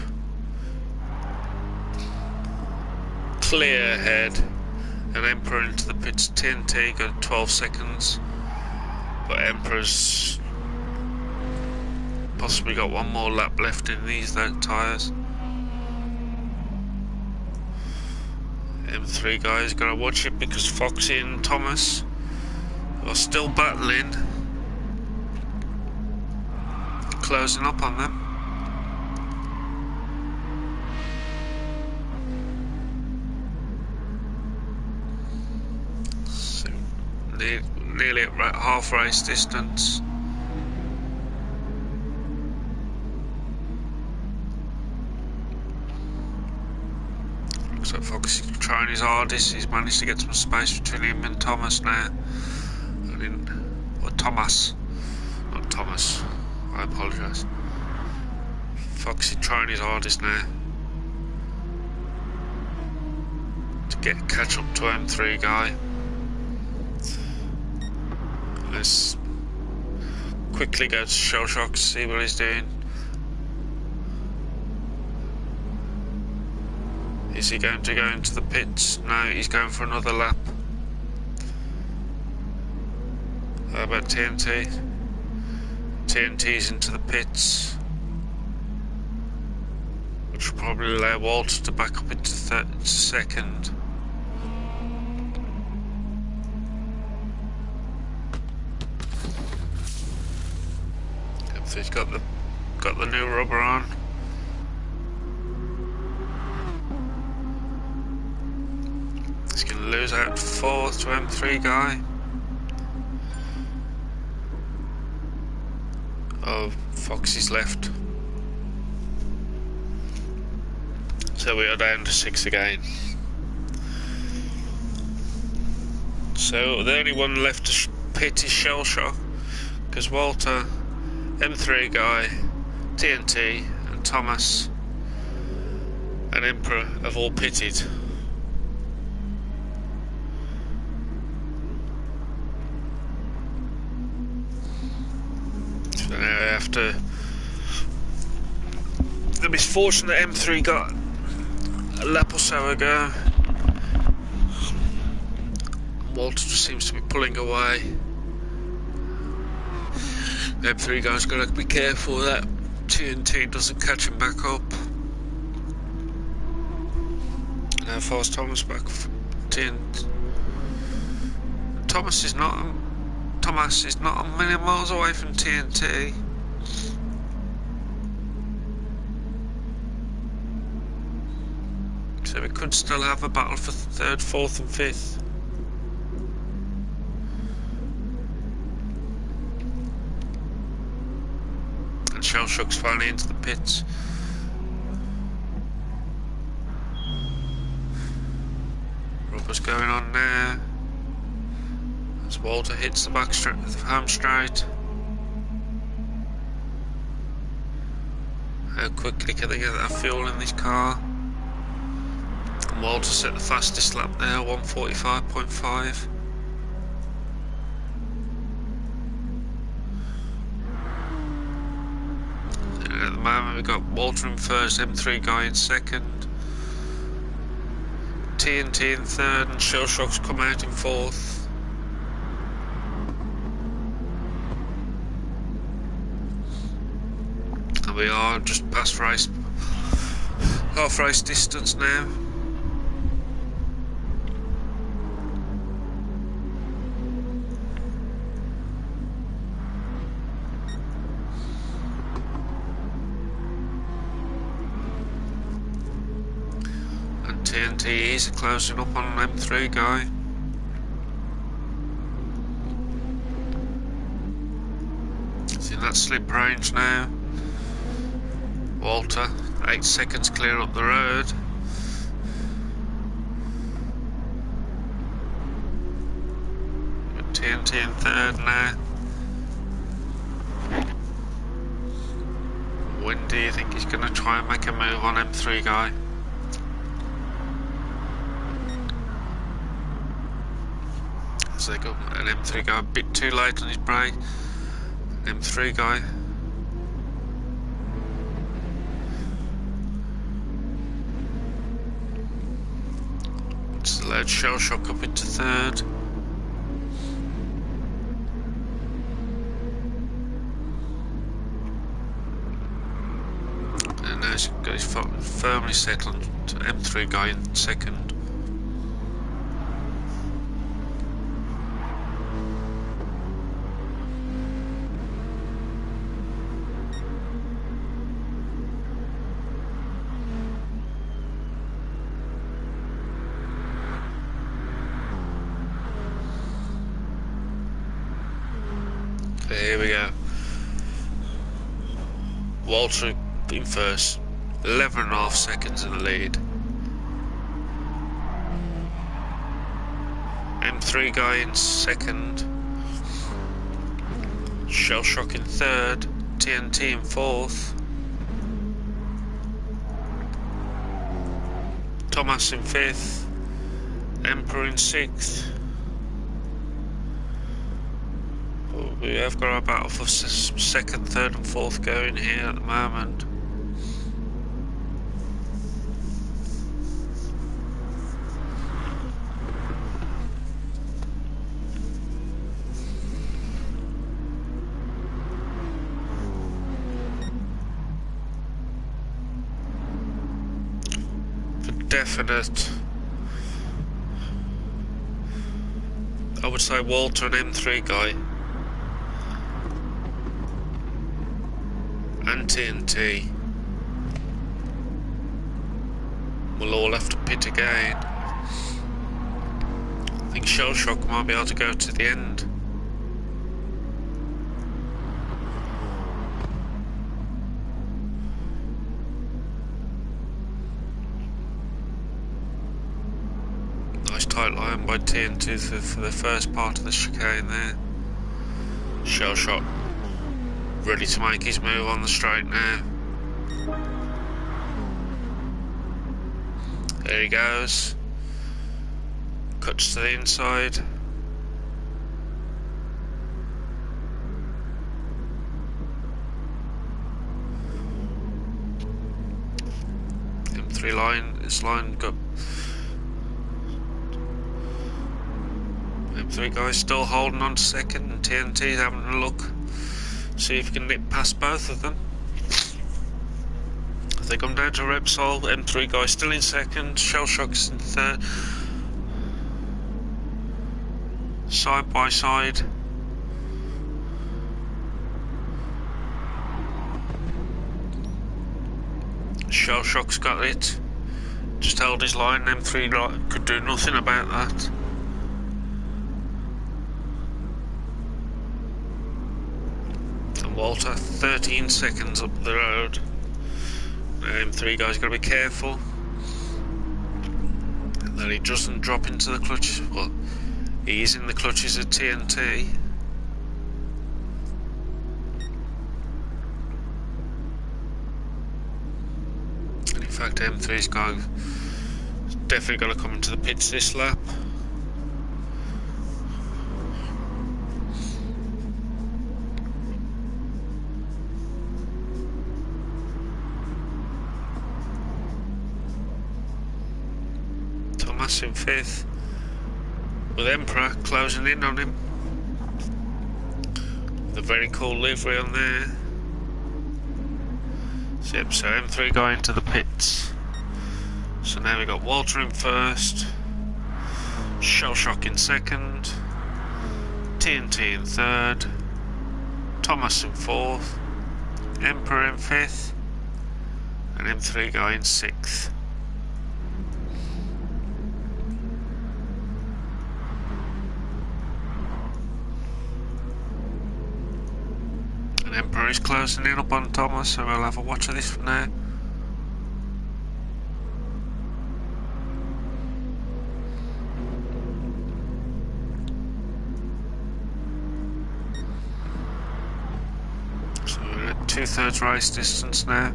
Clear ahead. And Emperor into the pits. TNT got 12 seconds. But Emperor's possibly got one more lap left in these tyres. M3 guys gotta watch it because Foxy and Thomas are still battling. Closing up on them. So nearly at half race distance. Looks like Fox is trying his hardest. He's managed to get some space between him and Thomas now. Or Thomas, not Thomas. I apologise. Foxy trying his hardest now to catch up to M3 guy. Let's quickly go to Shell Shock, see what he's doing. Is he going to go into the pits? No, he's going for another lap. How about TNT? TNT's into the pits, which will probably allow Walter to back up into second. He's got the new rubber on. He's going to lose out fourth to M3 guy. Oh, Foxy's left. So we are down to 6 again. So the only one left to pit is Shell Shock, because Walter, M3 guy, TNT and Thomas and Emperor have all pitted. So now after the misfortune that M3 got a lap or so ago, Walter just seems to be pulling away. M3 guy's got to be careful that TNT doesn't catch him back up. And how far's Thomas back? TNT. Thomas is not a million miles away from TNT. So we could still have a battle for third, fourth and fifth. And Shell Shock's finally into the pits. Rubber's going on now as Walter hits the back straight, the home straight. How quickly can they get that fuel in this car? And Walter set the fastest lap there, 1:45.5. At the moment we've got Walter in first, M3 guy in second, TNT in third, and Shell Shock's come out in fourth. And we are just past half race distance now. TNT easy closing up on an M3 guy. It's in that slip range now. Walter, 8 seconds clear up the road. With TNT in third now. When do you think he's going to try and make a move on M3 guy? as they go. An M3 guy a bit too late on his brake. M3 guy. It's allowed shell shock up into third. And now he's got his foot firmly set on to M3 guy in second. Here we go. Walter in first, 11.5 seconds in the lead. M3 guy in second. Shell Shock in third. TNT in fourth. Thomas in fifth. Emperor in sixth. We have got our battle for second, third and fourth going here at the moment. For definite, I would say Walter and M3 guy. And TNT will all have to pit again. I think Shell Shock might be able to go to the end. Nice tight line by TNT for the first part of the chicane there. Shell Shock ready to make his move on the straight now. There he goes. Cuts to the inside. M3 line, this line got M3 guys still holding on to second, and TNT's having a look. See if you can nip past both of them. They come down to Repsol. M3 guy still in second. Shell Shock's in third. Side by side. Shell Shock's got it. Just held his line. M3 could do nothing about that. Walter, 13 seconds up the road. M3 guy's got to be careful that he doesn't drop into the clutch. Well, he's in the clutches of TNT. And in fact, M3's guy definitely got to come into the pits this lap. In fifth, with Emperor closing in on him. The very cool livery on there. Yep, so M3 going to the pits. So now we got Walter in first, Shell Shock in second, TNT in third, Thomas in fourth, Emperor in fifth, and M3 going sixth. Emperor is closing in up on Thomas, so we'll have a watch of this from there. So we're at 2/3 race distance now.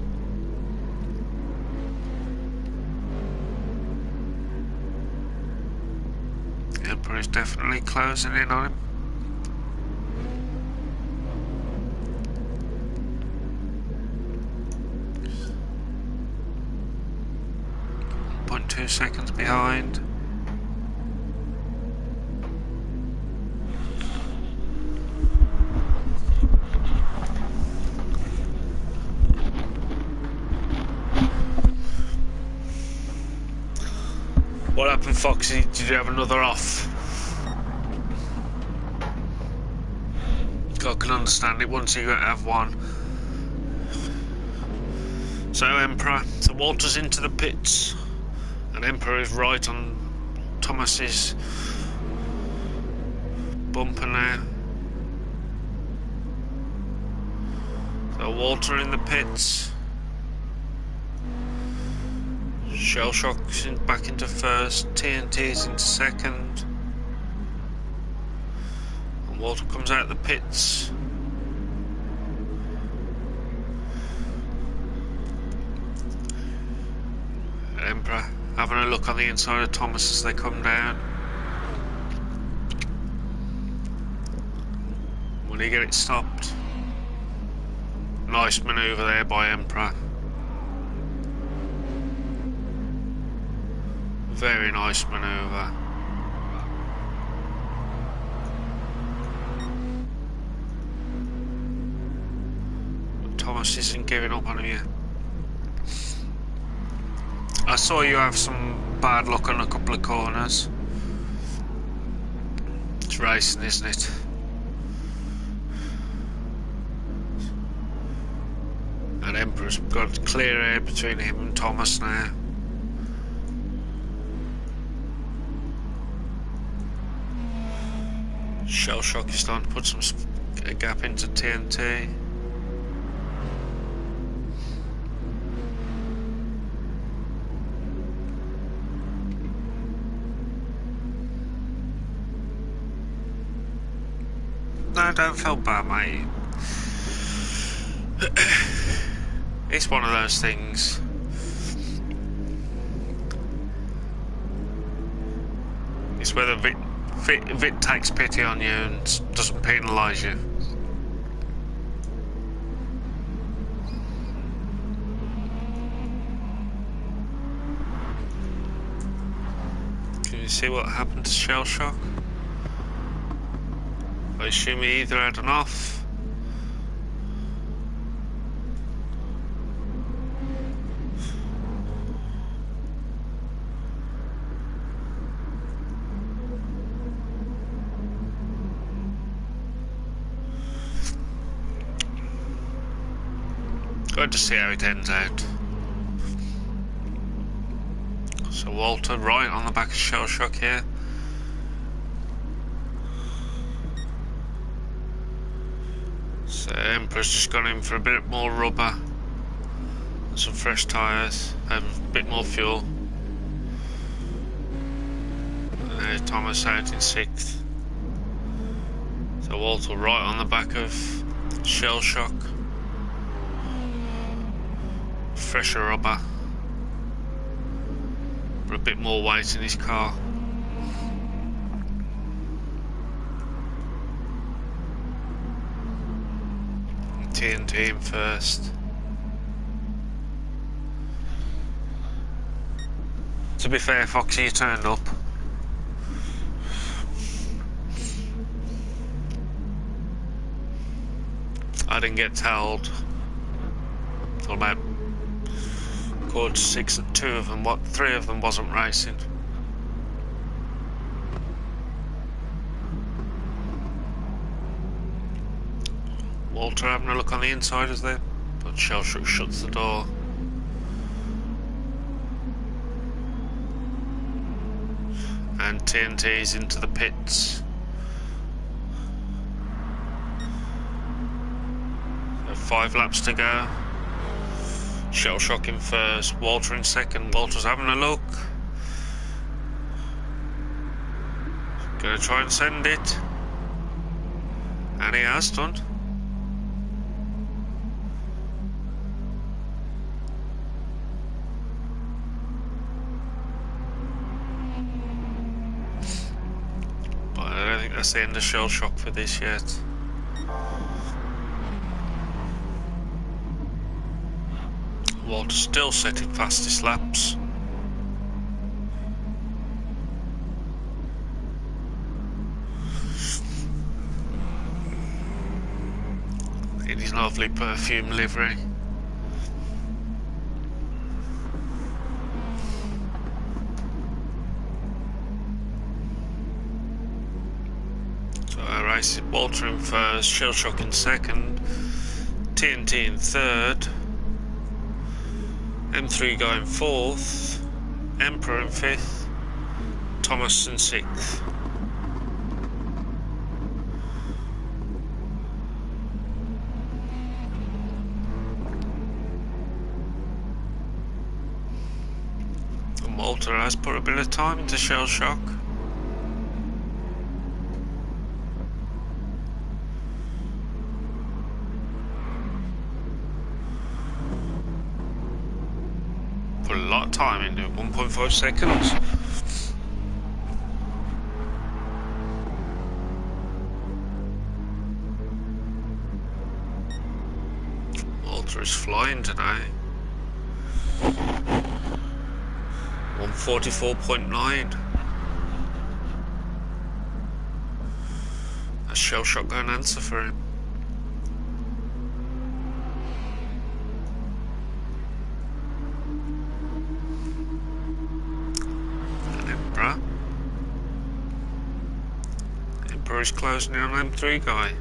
Emperor is definitely closing in on him. Point 2 seconds behind. What happened, Foxy? Did you have another off? I can understand it once you have one. So Emperor, so Walter's into the pits, and Emperor is right on Thomas's bumper now. So Walter in the pits. Shell Shock's back into first, TNT's into second, and Walter comes out of the pits. And Emperor having a look on the inside of Thomas as they come down. Will he get it stopped? Nice manoeuvre there by Emperor. Very nice manoeuvre. But Thomas isn't giving up on him yet. I saw you have some bad luck on a couple of corners. It's racing, isn't it? And Emperor's got clear air between him and Thomas now. Shell Shock is starting to put a gap into TNT. No, don't feel bad, mate. It's one of those things. It's whether Vit takes pity on you and doesn't penalise you. Can you see what happened to Shell Shock? I assume he either had an off. Going to see how it ends out. So Walter right on the back of Shell Shock here. So Emperor's just gone in for a bit more rubber and some fresh tyres and a bit more fuel. And there's Thomas out in 6th. So Walter right on the back of Shell Shock. Fresher rubber, but a bit more weight in his car. TNT in first. To be fair, Foxy, you turned up. I didn't get told till about 6 and 2 of them, 3 of them wasn't racing. Walter having a look on the inside as there, but Shell Shock shuts the door. And TNT's into the pits. So 5 laps to go. Shell Shock in first, Walter in second. Walter's having a look. Gonna try and send it. And he has done. that's the end of shell shock for this yet. Walter still setting fastest laps. In his lovely perfume livery. So our race is Walter in first, Shell Shock in second, TNT in third, M3 going fourth, Emperor in fifth, Thomas in sixth. And Walter has put a bit of time into Shell Shock. Put a lot of time into it, 1.5 seconds. Walter is flying today. 144.9. A Shell Shock got an answer for him. Emperor is closing in on M3 guy.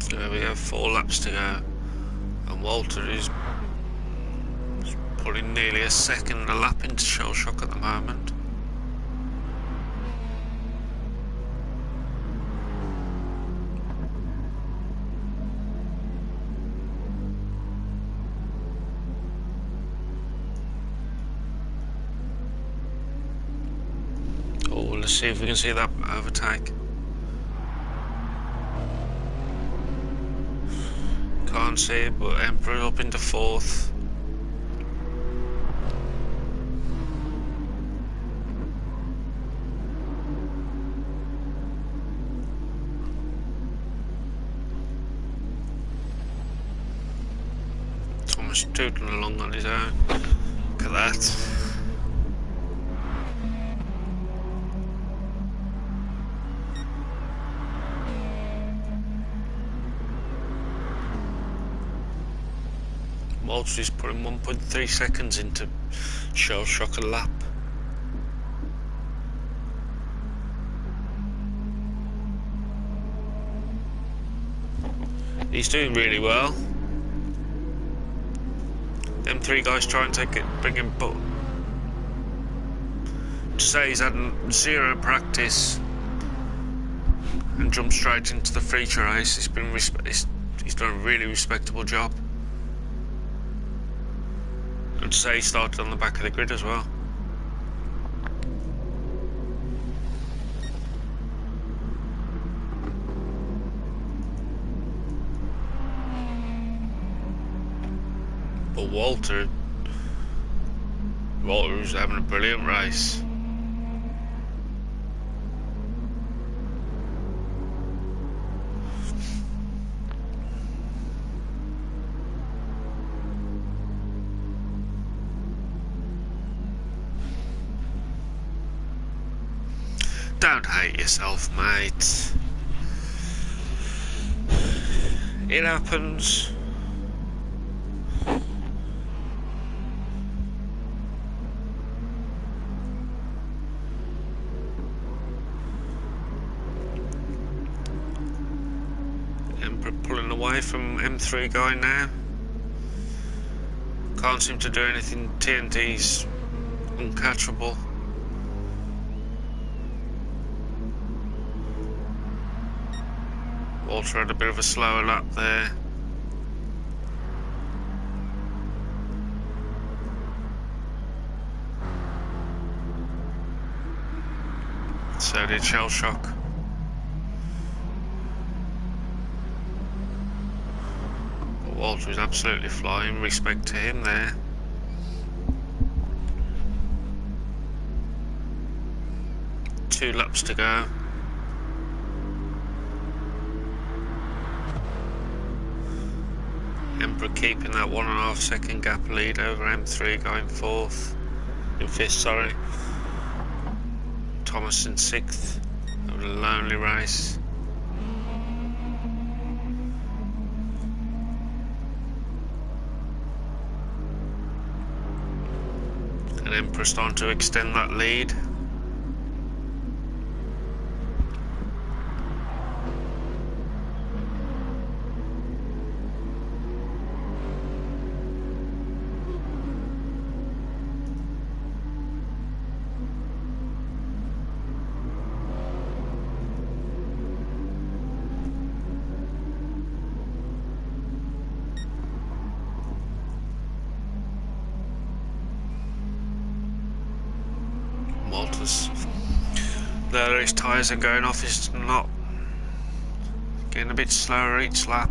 There we have 4 laps to go, and Walter is putting nearly a second a lap into Shell Shock at the moment. Oh, let's see if we can see that overtake. Can't see it, but Emperor up into fourth. Thomas tooting along on his own. Look at that. Walter is putting 1.3 seconds into Shell Shock a lap. He's doing really well. Them 3 guys try and bring him, but to say he's had 0 practice and jumped straight into the feature race, he's done a really respectable job. And to say he started on the back of the grid as well. But Walter was having a brilliant race. Don't hate yourself, mate. It happens. Emperor pulling away from M3 guy now. Can't seem to do anything. TNT's uncatchable. Walter had a bit of a slower lap there. So did Shell Shock. But Walter is absolutely flying, respect to him there. Two laps to go. Emperor keeping that 1.5 second gap lead over M3 going fourth. In fifth, sorry. Thomas in sixth. That was a lonely race. And Emperor starting to extend that lead. Walters, there his tyres are going off, he's not getting a bit slower each lap.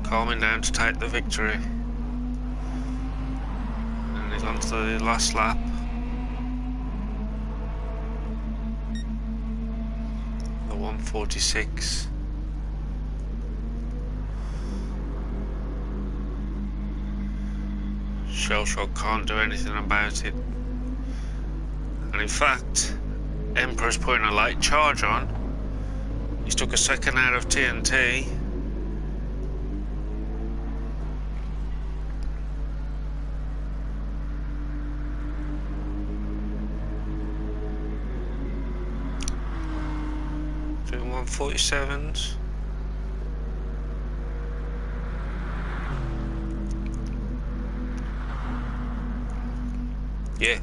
Calming down to take the victory. And he's on to the last lap. The 1:46. Shell Shock can't do anything about it. And in fact, Emperor's putting a light charge on. He's took a second out of TNT. Doing 1:47s. Yeah,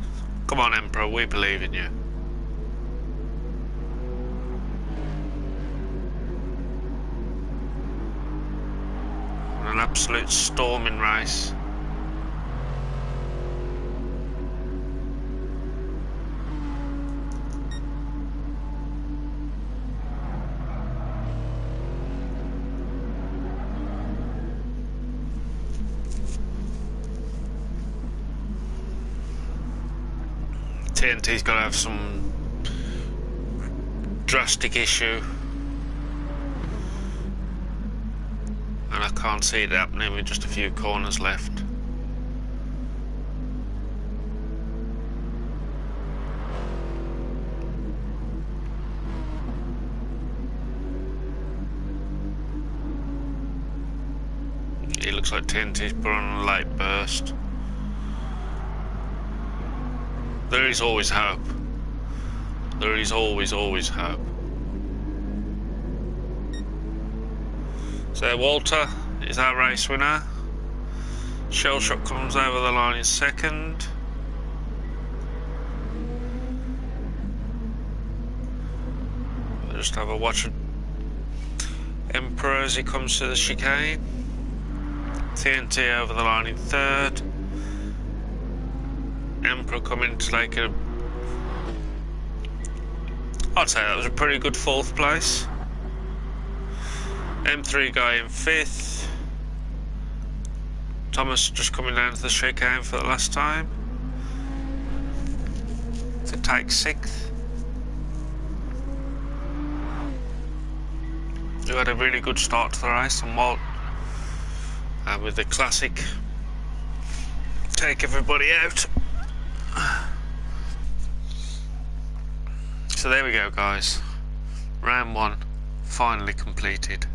come on Emperor, we believe in you. An absolute storming race. TNT's got to have some drastic issue, and I can't see it happening with just a few corners left. It looks like TNT's put on a light burst. There is always hope. There is always hope. So Walter is our race winner. Shell Shock comes over the line in second. I'll just have a watch of Emperor as he comes to the chicane. TNT over the line in third. Emperor coming to like a... I'd say that was a pretty good fourth place. M3 guy in fifth. Thomas just coming down to the chicane for the last time to take sixth. We had a really good start to the race, and Walt with the classic take everybody out. So there we go guys, round one finally completed.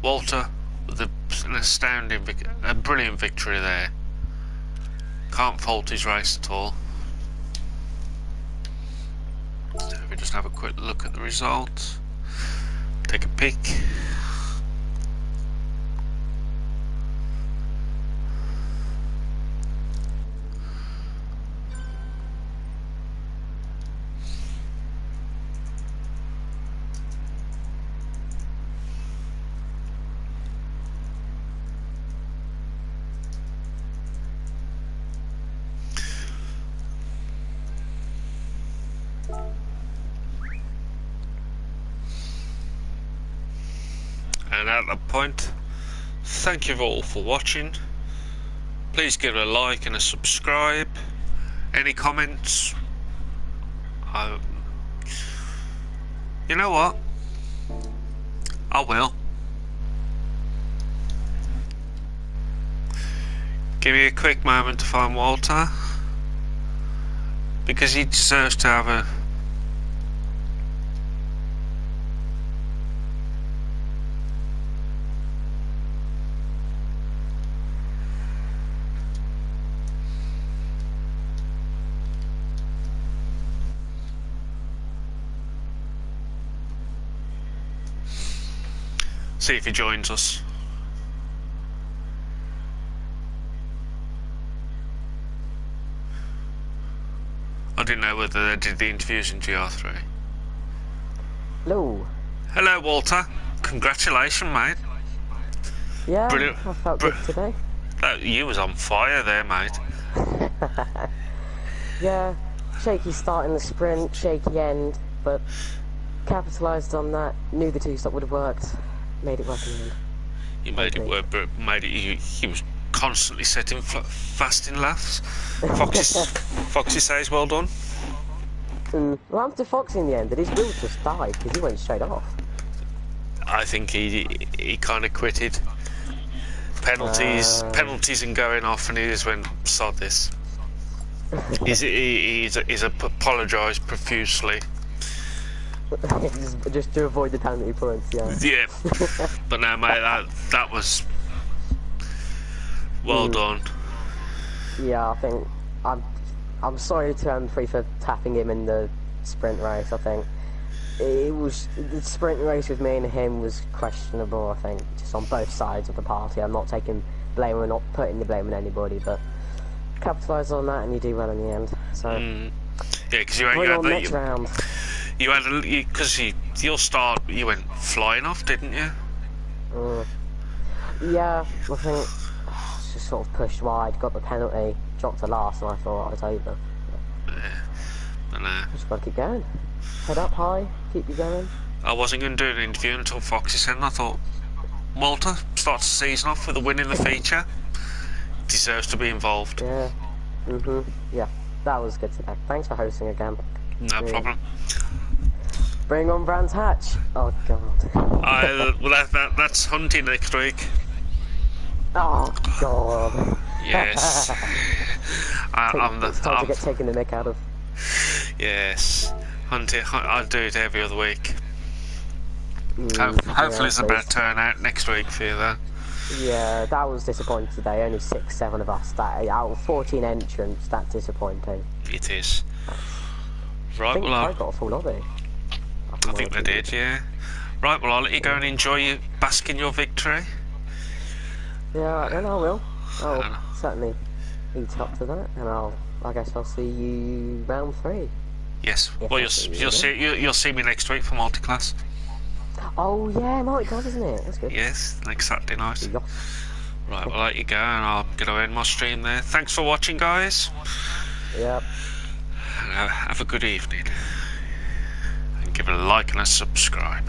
Walter with an astounding, a brilliant victory there. Can't fault his race at all. So we just have a quick look at the results, take a peek. at that point, thank you all for watching. Please give it a like and a subscribe. Any comments? You know what? I will. Give me a quick moment to find Walter, because he deserves to have a... See if he joins us. I didn't know whether they did the interviews in GR3. Hello. Hello, Walter. Congratulations, mate. Yeah, Brilliant. I felt good today. You was on fire there, mate. Yeah, shaky start in the sprint, shaky end, but capitalised on that, knew the two-stop would have worked, made it work in the end. You made it work, but he was constantly setting fasting laughs. Foxy says well done. What happened to Fox in the end? Did his wheel just die because he went straight off? I think he kind of quitted. Penalties and going off, and he just went, sod this. He's apologised profusely. just to avoid the penalty points, yeah. Yeah. But no, mate, that was well done. Yeah, I think I'm sorry to M3 for tapping him in the sprint race. I think the sprint race with me and him was questionable. I think just on both sides of the party. I'm not taking blame or not putting the blame on anybody, but capitalise on that and you do well in the end. So yeah, because you next round. You had because your start, you went flying off, didn't you? Yeah, I think just sort of pushed wide, got the penalty, dropped to last, and I thought I was over. Yeah, but just gotta keep going. Head up high, keep you going. I wasn't going to do an interview until Foxy said, and I thought, Walter starts the season off with a win in the feature. Deserves to be involved. Yeah. Yeah, that was good today. Thanks for hosting again. No problem. Bring on Brands Hatch. Oh god. Well, that's hunting next week. Oh god. Yes. It's time to get taken the mick out of. Yes. Hunting. I'll do it every other week. Hopefully it's a better turnout next week for you though. Yeah, that was disappointing today. Only 6-7 of us. That out of 14 entrants, that's disappointing. It is. Right, I got a full lobby. I think they did, yeah. Right, well I'll let you go and enjoy your bask in your victory. Yeah, then I will. I'll certainly eat up to that, and I guess I'll see you round 3. Yes. Well, you'll see me next week for multi-class. Oh yeah, multi-class, isn't it? That's good. Yes, next Saturday night. Yeah. Right, well I'll let you go, and I'm gonna end my stream there. Thanks for watching, guys. Yep. And have a good evening. And give it a like and a subscribe.